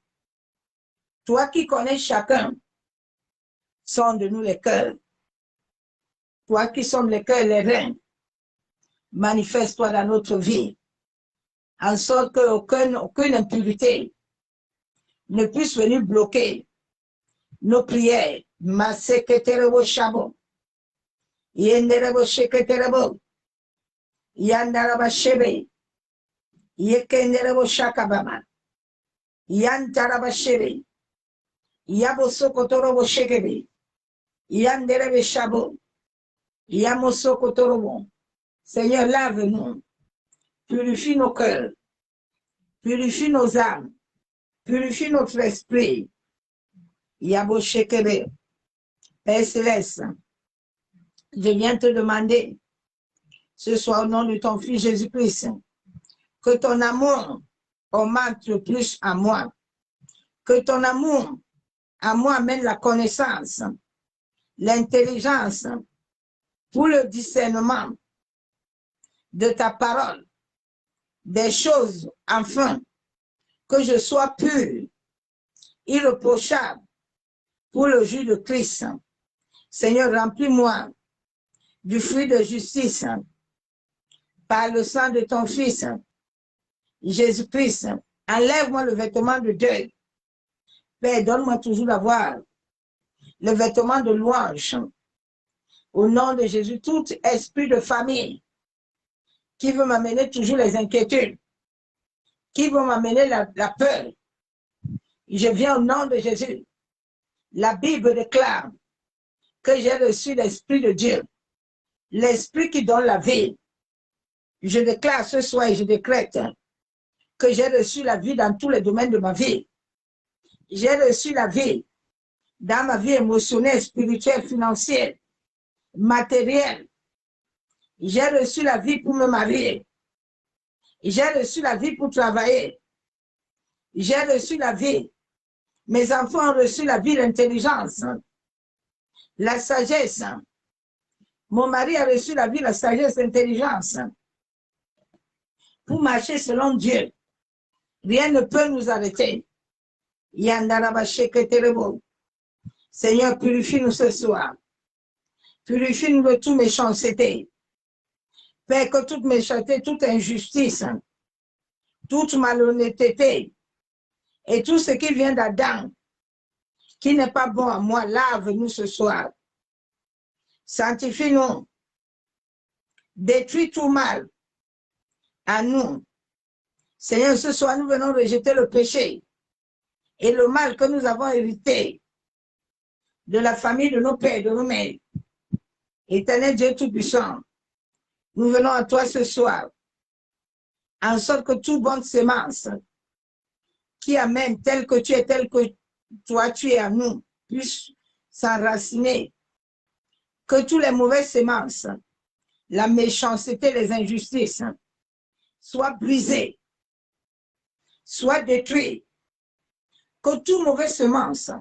toi qui connais chacun, sonde nous les cœurs. Toi qui sommes les cœurs et les reins, manifeste-toi dans notre vie, en sorte qu'aucune impurité ne puisse venir bloquer nos prières. Maseketerebo shabo, yenderebo sheketerebo, yandaraba shebe, yekenderebo shakabama, yantaraba shebe, yabosokotorobo shekebe, yanderebe shabo, yamosokotorobo. Seigneur, lave-nous, purifie nos cœurs, purifie nos âmes, purifie notre esprit. Yabo shekebe. Père Céleste, je viens te demander, ce soir au nom de ton Fils Jésus-Christ, que ton amour augmente plus à moi, que ton amour à moi amène la connaissance, l'intelligence pour le discernement de ta parole, des choses, enfin, que je sois pur, irréprochable pour le jour de Christ. Seigneur, remplis-moi du fruit de justice par le sang de ton Fils, Jésus-Christ. Enlève-moi le vêtement de deuil. Père, donne-moi toujours d'avoir le vêtement de louange. Au nom de Jésus, tout esprit de famille qui veut m'amener toujours les inquiétudes, qui veut m'amener la peur, je viens au nom de Jésus. La Bible déclare que j'ai reçu l'Esprit de Dieu, l'Esprit qui donne la vie. Je déclare ce soir et je décrète que j'ai reçu la vie dans tous les domaines de ma vie. J'ai reçu la vie dans ma vie émotionnelle, spirituelle, financière, matérielle. J'ai reçu la vie pour me marier. J'ai reçu la vie pour travailler. J'ai reçu la vie. Mes enfants ont reçu la vie, l'intelligence, la sagesse. Mon mari a reçu la vie, la sagesse, l'intelligence. Pour marcher selon Dieu, rien ne peut nous arrêter. Seigneur, purifie-nous ce soir. Purifie-nous de toute méchanceté. Père, que toute méchanceté, toute injustice, toute malhonnêteté et tout ce qui vient d'Adam, qui n'est pas bon à moi, lave-nous ce soir. Sanctifie-nous. Détruis tout mal à nous. Seigneur, ce soir, nous venons rejeter le péché et le mal que nous avons hérité de la famille de nos pères, de nos mères. Éternel Dieu Tout-Puissant, nous venons à toi ce soir, en sorte que toute bonne sémence qui amène tel que tu es, tel que toi tu es à nous, puisse s'enraciner. Que toutes les mauvaises sémences, la méchanceté, les injustices, soient brisées, soient détruites. Que toute mauvaise semence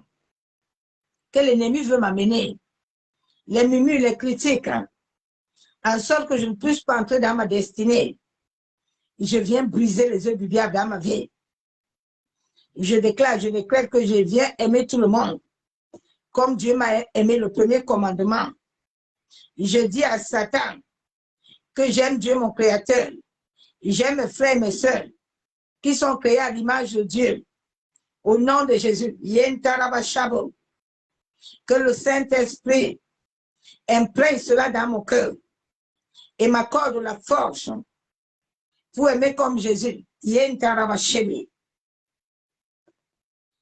que l'ennemi veut m'amener, les murmures, les critiques, en sorte que je ne puisse pas entrer dans ma destinée, je viens briser les œufs du diable dans ma vie. Je déclare que je viens aimer tout le monde, comme Dieu m'a aimé le premier commandement. Je dis à Satan que j'aime Dieu mon Créateur. J'aime mes frères et mes sœurs qui sont créés à l'image de Dieu. Au nom de Jésus, que le Saint-Esprit imprègne cela dans mon cœur et m'accorde la force pour aimer comme Jésus.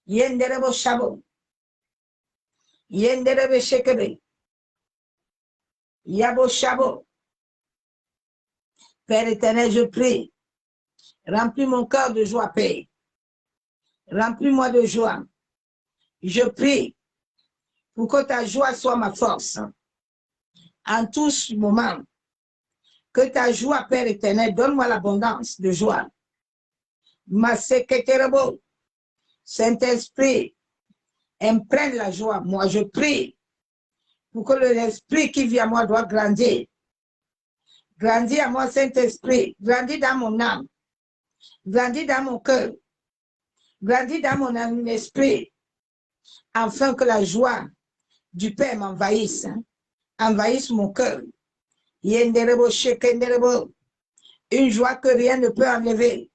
Yenderebo shabo, yenderebe shekebe, yabo shabo. Père éternel, je prie, remplis mon cœur de joie, Père. Remplis-moi de joie. Je prie pour que ta joie soit ma force en tous moments. Que ta joie, Père éternel, donne-moi l'abondance de joie. Ma secrétaire, Saint-Esprit, imprègne la joie. Moi, je prie pour que l'esprit qui vit à moi doit grandir. Grandis à moi, Saint-Esprit. Grandis dans mon âme. Grandis dans mon cœur. Grandis dans mon esprit. Afin que la joie du Père m'envahisse. Envahisse mon cœur. Yenderebo, shekenderebo. Une joie que rien ne peut enlever.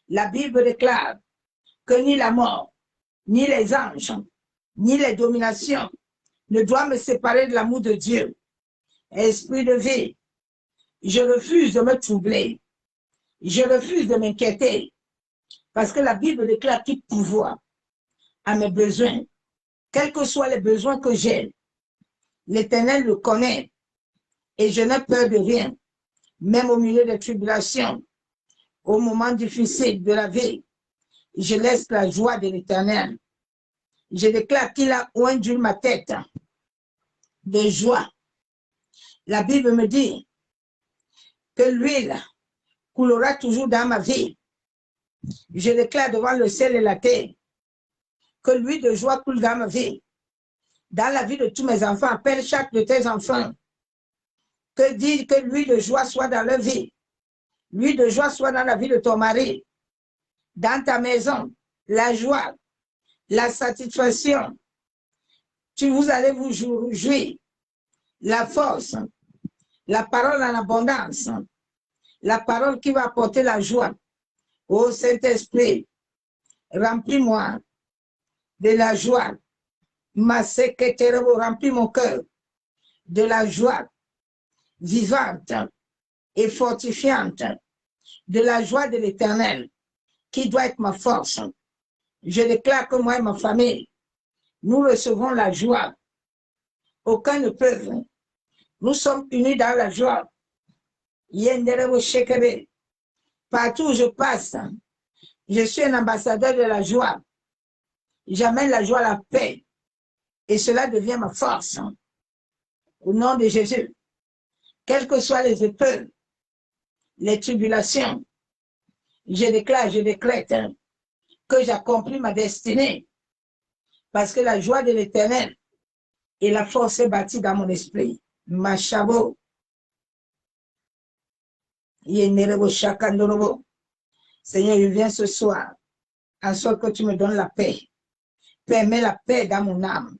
La Bible déclare que ni la mort, ni les anges, ni les dominations ne doivent me séparer de l'amour de Dieu. Esprit de vie, je refuse de me troubler. Je refuse de m'inquiéter. Parce que la Bible déclare qu'il pouvoir à mes besoins. Quels que soient les besoins que j'ai, l'Éternel le connaît. Et je n'ai peur de rien. Même au milieu des tribulations, au moment difficile de la vie, je laisse la joie de l'Éternel. Je déclare qu'il a oindu ma tête de joie. La Bible me dit que l'huile coulera toujours dans ma vie. Je déclare devant le ciel et la terre que l'huile de joie coule dans ma vie. Dans la vie de tous mes enfants, appelle chaque de tes enfants. Que dire que l'huile de joie soit dans leur vie. L'huile de joie soit dans la vie de ton mari. Dans ta maison, la joie, la satisfaction. Vous allez vous jouir. La force, la parole en abondance, la parole qui va apporter la joie. Ô Saint-Esprit, remplis-moi de la joie. Remplis mon cœur de la joie vivante et fortifiante, de la joie de l'Éternel, qui doit être ma force. Je déclare que moi et ma famille, nous recevons la joie. Aucun ne peut. Nous sommes unis dans la joie. Partout où je passe, je suis un ambassadeur de la joie. J'amène la joie, la paix. Et cela devient ma force. Au nom de Jésus. Quelles que soient les épreuves, les tribulations, je déclare, je décrète que j'accomplis ma destinée. Parce que la joie de l'Éternel et la force est bâtie dans mon esprit. Machabo. Seigneur, je viens ce soir, en sorte que tu me donnes la paix. Permets la paix dans mon âme.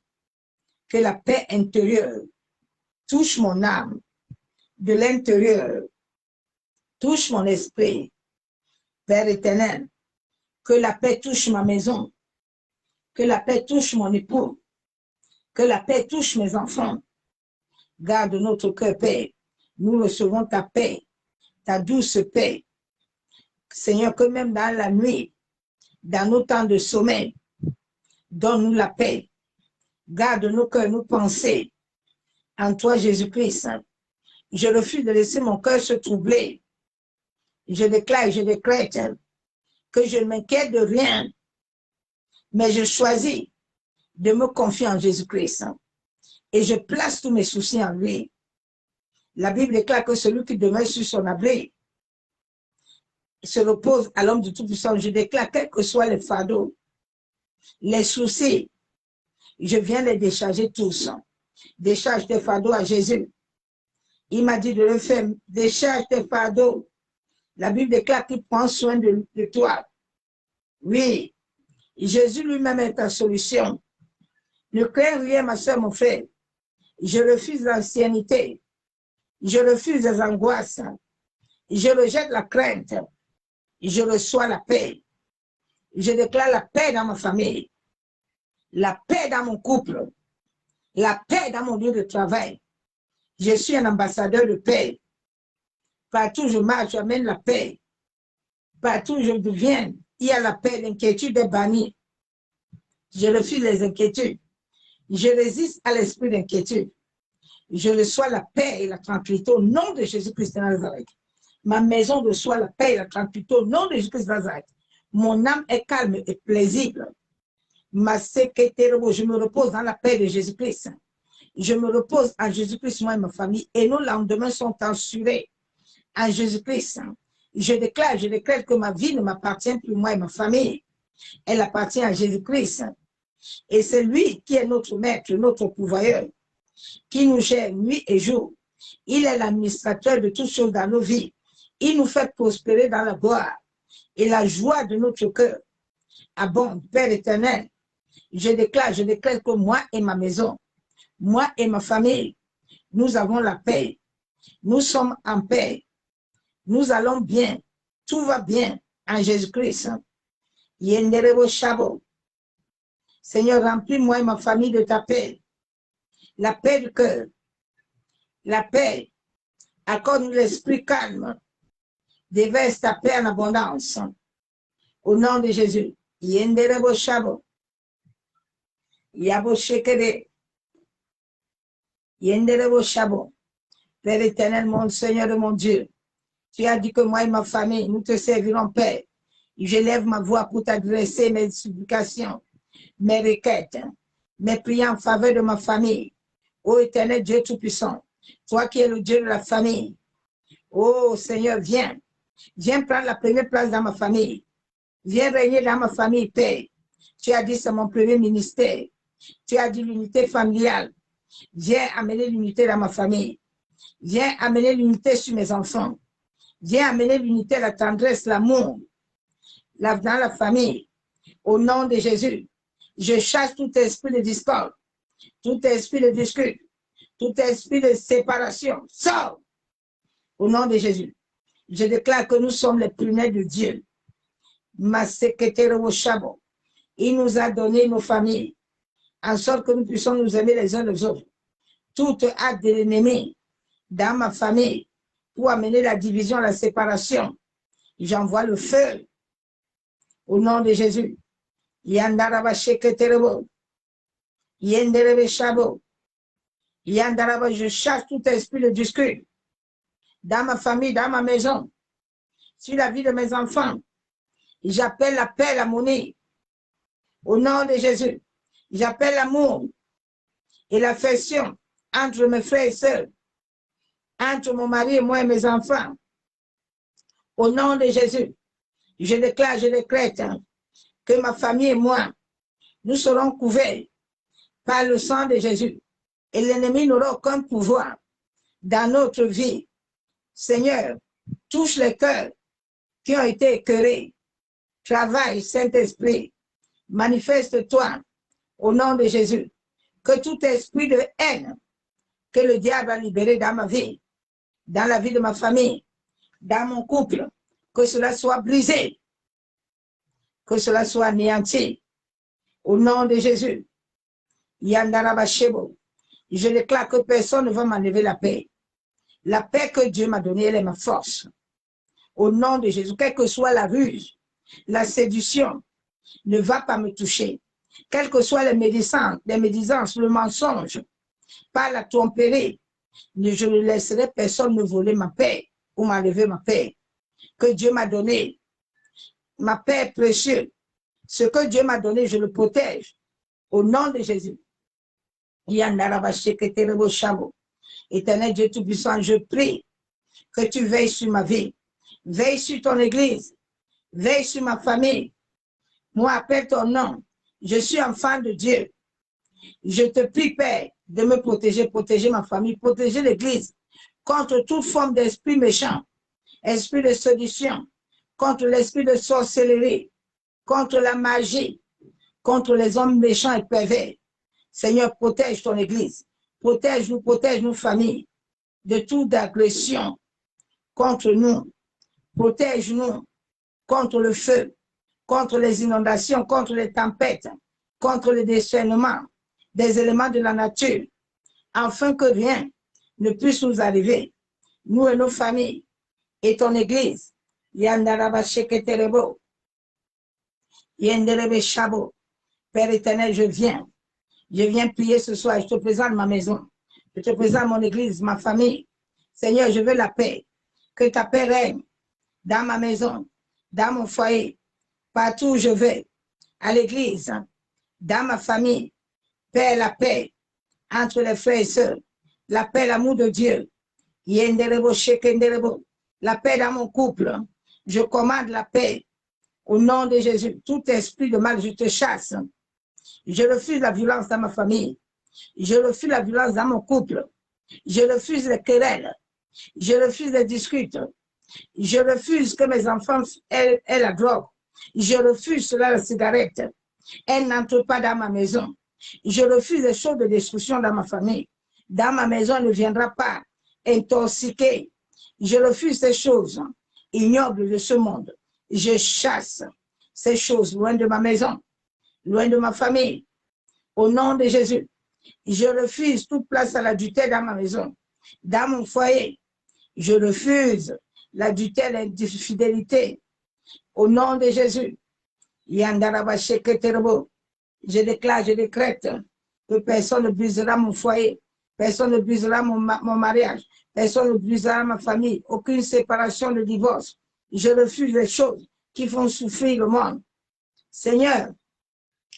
Que la paix intérieure touche mon âme de l'intérieur, touche mon esprit. Père éternel, que la paix touche ma maison, que la paix touche mon époux, que la paix touche mes enfants. Garde notre cœur, Père. Nous recevons ta paix, ta douce paix. Seigneur, que même dans la nuit, dans nos temps de sommeil, donne-nous la paix. Garde nos cœurs, nos pensées en toi, Jésus-Christ. Je refuse de laisser mon cœur se troubler. Je déclare, je décrète que je ne m'inquiète de rien, mais je choisis de me confier en Jésus-Christ. Et je place tous mes soucis en lui. La Bible déclare que celui qui demeure sur son abri se repose à l'homme du Tout-Puissant. Je déclare, quels que soient les fardeaux, les soucis, je viens les décharger tous. Décharge tes fardeaux à Jésus. Il m'a dit de le faire. Décharge tes fardeaux. La Bible déclare qu'il prend soin de toi. Oui, Jésus lui-même est ta solution. Ne crains rien, ma soeur, mon frère. Je refuse l'ancienneté. Je refuse les angoisses. Je rejette la crainte. Je reçois la paix. Je déclare la paix dans ma famille. La paix dans mon couple. La paix dans mon lieu de travail. Je suis un ambassadeur de paix. Partout où je marche, j'amène la paix. Partout où je viens, il y a la paix. L'inquiétude est bannie. Je refuse les inquiétudes. Je résiste à l'esprit d'inquiétude. Je reçois la paix et la tranquillité au nom de Jésus-Christ de Nazareth. Ma maison reçoit la paix et la tranquillité au nom de Jésus-Christ de Nazareth. Mon âme est calme et paisible. Je me repose dans la paix de Jésus-Christ. Je me repose en Jésus-Christ, moi et ma famille. Et nos lendemains sont assurés en Jésus-Christ. Je déclare que ma vie ne m'appartient plus, moi et ma famille. Elle appartient à Jésus-Christ. Et c'est lui qui est notre maître, notre pourvoyeur. qui nous gère nuit et jour. Il est l'administrateur de toutes choses dans nos vies. Il nous fait prospérer dans la gloire et la joie de notre cœur abonde. Père éternel, je déclare que moi et ma maison, moi et ma famille, nous avons la paix. Nous sommes en paix. Nous allons bien. Tout va bien en Jésus-Christ. Yenderebo Shabo. Seigneur, remplis-moi et ma famille de ta paix. La paix du cœur. La paix. Accorde-nous l'esprit calme. Déverse ta paix en abondance. Au nom de Jésus. Yenderebo Shabo. Yabo Shekede. Yenderebo Shabo. Père éternel, mon Seigneur et mon Dieu, tu as dit que moi et ma famille, nous te servirons, Père. Je lève ma voix pour t'adresser mes supplications, mes requêtes, mes prières en faveur de ma famille. Ô éternel Dieu Tout-Puissant, toi qui es le Dieu de la famille, ô Seigneur, viens. Viens prendre la première place dans ma famille. Viens régner dans ma famille, Père. Tu as dit c'est mon premier ministère. Tu as dit l'unité familiale. Viens amener l'unité dans ma famille. Viens amener l'unité sur mes enfants. Viens amener l'unité, la tendresse, l'amour dans la famille. Au nom de Jésus, je chasse tout esprit de discorde, tout esprit de discute, tout esprit de séparation. Sors! Au nom de Jésus, je déclare que nous sommes les prunelles de Dieu. Il nous a donné nos familles, en sorte que nous puissions nous aimer les uns les autres. Toute acte de l'ennemi dans ma famille pour amener la division, la séparation, j'envoie le feu au nom de Jésus. Yandaraba sheketerebo, yenderebe shabo, yandaraba, je chasse tout esprit de discute dans ma famille, dans ma maison, sur la vie de mes enfants. J'appelle la paix, l'harmonie au nom de Jésus. J'appelle l'amour et l'affection entre mes frères et sœurs, entre mon mari et moi et mes enfants. Au nom de Jésus, je déclare, je décrète que ma famille et moi, nous serons couverts par le sang de Jésus. Et l'ennemi n'aura aucun pouvoir dans notre vie. Seigneur, touche les cœurs qui ont été écœurés. Travaille, Saint-Esprit. Manifeste-toi au nom de Jésus. Que tout esprit de haine que le diable a libéré dans ma vie, dans la vie de ma famille, dans mon couple, que cela soit brisé, que cela soit anéanti. Au nom de Jésus, Yandarabashebo, je déclare que personne ne va m'enlever la paix. La paix que Dieu m'a donnée, elle est ma force. Au nom de Jésus, quelle que soit la ruse, la séduction, ne va pas me toucher. Quelles que soient les médisances, le mensonge, pas la tromperie, je ne laisserai personne me voler ma paix ou m'enlever ma paix que Dieu m'a donnée. Ma paix est précieuse. Ce que Dieu m'a donné, je le protège. Au nom de Jésus. Éternel Dieu Tout-Puissant, je prie que tu veilles sur ma vie. Veille sur ton église. Veille sur ma famille. Moi, appelle ton nom. Je suis enfant de Dieu. Je te prie, Père, de me protéger, protéger ma famille, protéger l'église contre toute forme d'esprit méchant, esprit de séduction, contre l'esprit de sorcellerie, contre la magie, contre les hommes méchants et pervers. Seigneur, protège ton église. Protège nos familles de toute agression contre nous. Protège-nous contre le feu, contre les inondations, contre les tempêtes, contre le déchaînement des éléments de la nature, afin que rien ne puisse nous arriver, nous et nos familles, et ton église. Yandaraba sheketerebo, yenderebe shabo. Père éternel, je viens prier ce soir, je te présente ma maison, je te présente mon église, ma famille. Seigneur, je veux la paix, que ta paix règne dans ma maison, dans mon foyer, partout où je vais, à l'église, dans ma famille. Père, la paix entre les frères et sœurs, la paix, l'amour de Dieu. Yenderebo shekenderebo. La paix dans mon couple. Je commande la paix au nom de Jésus. Tout esprit de mal, je te chasse. Je refuse la violence dans ma famille. Je refuse la violence dans mon couple. Je refuse les querelles. Je refuse les disputes. Je refuse que mes enfants aient la drogue. Je refuse cela, la cigarette. Elle n'entre pas dans ma maison. Je refuse les choses de destruction dans ma famille. Dans ma maison, elle ne viendra pas intoxiquer. Je refuse ces choses ignobles de ce monde. Je chasse ces choses loin de ma maison, loin de ma famille. Au nom de Jésus, je refuse toute place à l'adultère dans ma maison, dans mon foyer. Je refuse l'adultère et l'infidélité. Au nom de Jésus, je déclare, je décrète que personne ne brisera mon foyer, personne ne brisera mon mariage, personne ne brisera ma famille, aucune séparation, de divorce. Je refuse les choses qui font souffrir le monde. Seigneur,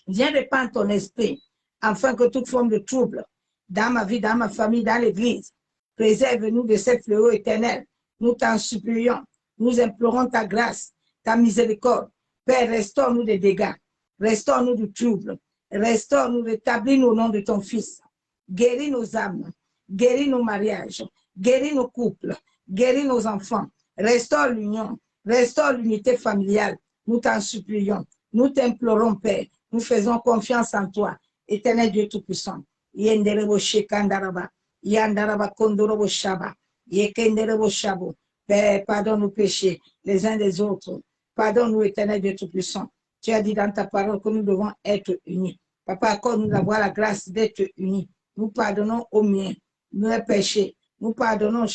viens répandre ton esprit afin que toute forme de trouble dans ma vie, dans ma famille, dans l'église, préserve-nous de cette fléau éternel. Nous t'en supplions, nous implorons ta grâce, ta miséricorde. Père, restaure-nous des dégâts, restaure-nous du trouble, restaure-nous, rétablis-nous au nom de ton Fils. Guéris nos âmes, guéris nos mariages, guéris nos couples, guéris nos enfants, restaure l'union, restaure l'unité familiale. Nous t'en supplions, nous t'implorons, Père, nous faisons confiance en toi, éternel Dieu Tout-Puissant. Yenderebo shekandaraba, yandaraba kondorobo shaba, yekenderebo shabo. Père, pardonne nos péchés les uns des autres. Pardonne-nous, éternel Dieu Tout-Puissant. Tu as dit dans ta parole que nous devons être unis. Papa, accorde-nous d'avoir la grâce d'être unis. Nous pardonnons aux miens, nos péchés. Nous pardonnons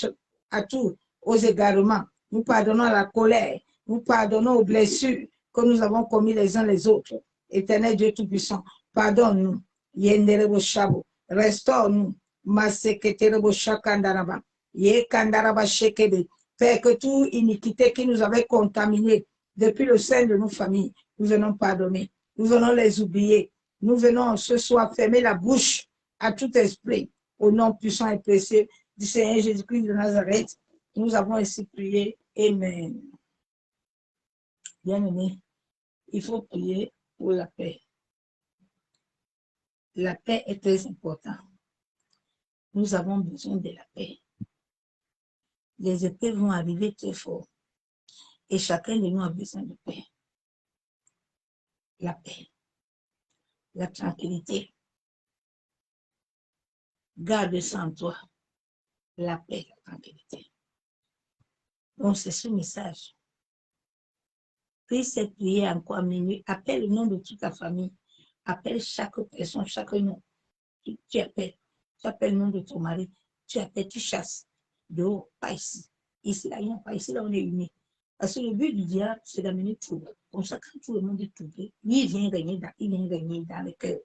à tous, aux égarements. Nous pardonnons à la colère. Nous pardonnons aux blessures que nous avons commis les uns les autres. Éternel Dieu Tout-Puissant, pardonne-nous. Yenderebo shabo. Restaure-nous. Maseketerebo shakandaraba. Yekandaraba shekebe. Père, que toute iniquité qui nous avait contaminés depuis le sein de nos familles, nous venons pardonner. Nous venons les oublier. Nous venons ce soir fermer la bouche à tout esprit. Au nom puissant et précieux du Seigneur Jésus-Christ de Nazareth, nous avons ainsi prié. Amen. Bien-aimés, il faut prier pour la paix. La paix est très importante. Nous avons besoin de la paix. Les épreuves vont arriver très fort. Et chacun de nous a besoin de paix. La paix. La tranquillité. Garde ça en toi. La paix, la tranquillité. Donc, c'est ce message. Prie cette prière encore à minuit. Appelle le nom de toute ta famille. Appelle chaque personne, chaque nom. Tu appelles. Tu appelles le nom de ton mari. Tu appelles, tu chasses. Dehors, pas ici. Ici, là, non, pas ici, là, on est unis. Parce que le but du diable, c'est d'amener trouble. Comme ça, quand tout le monde est troublé, lui, il vient régner dans le cœur.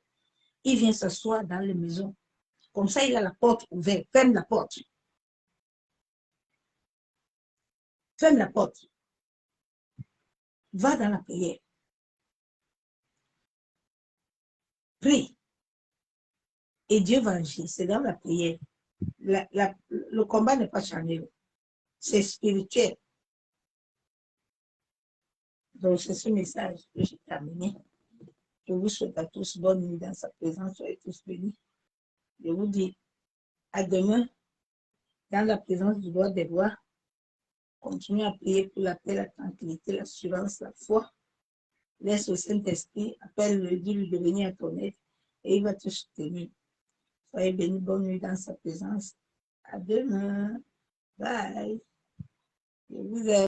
Il vient s'asseoir dans les maisons. Comme ça, il a la porte ouverte. Ferme la porte. Ferme la porte. Va dans la prière. Prie. Et Dieu va agir. C'est dans la prière. Le combat n'est pas charnel. C'est spirituel. Donc, c'est ce message que j'ai terminé. Je vous souhaite à tous bonne nuit dans sa présence. Soyez tous bénis. Je vous dis à demain dans la présence du roi des rois. Continuez à prier pour la paix, la tranquillité, l'assurance, la foi. Laisse au Saint-Esprit, appelle-le, dis-lui de venir à ton aide et il va te soutenir. Soyez bénis, bonne nuit dans sa présence. À demain. Bye. Je vous aime.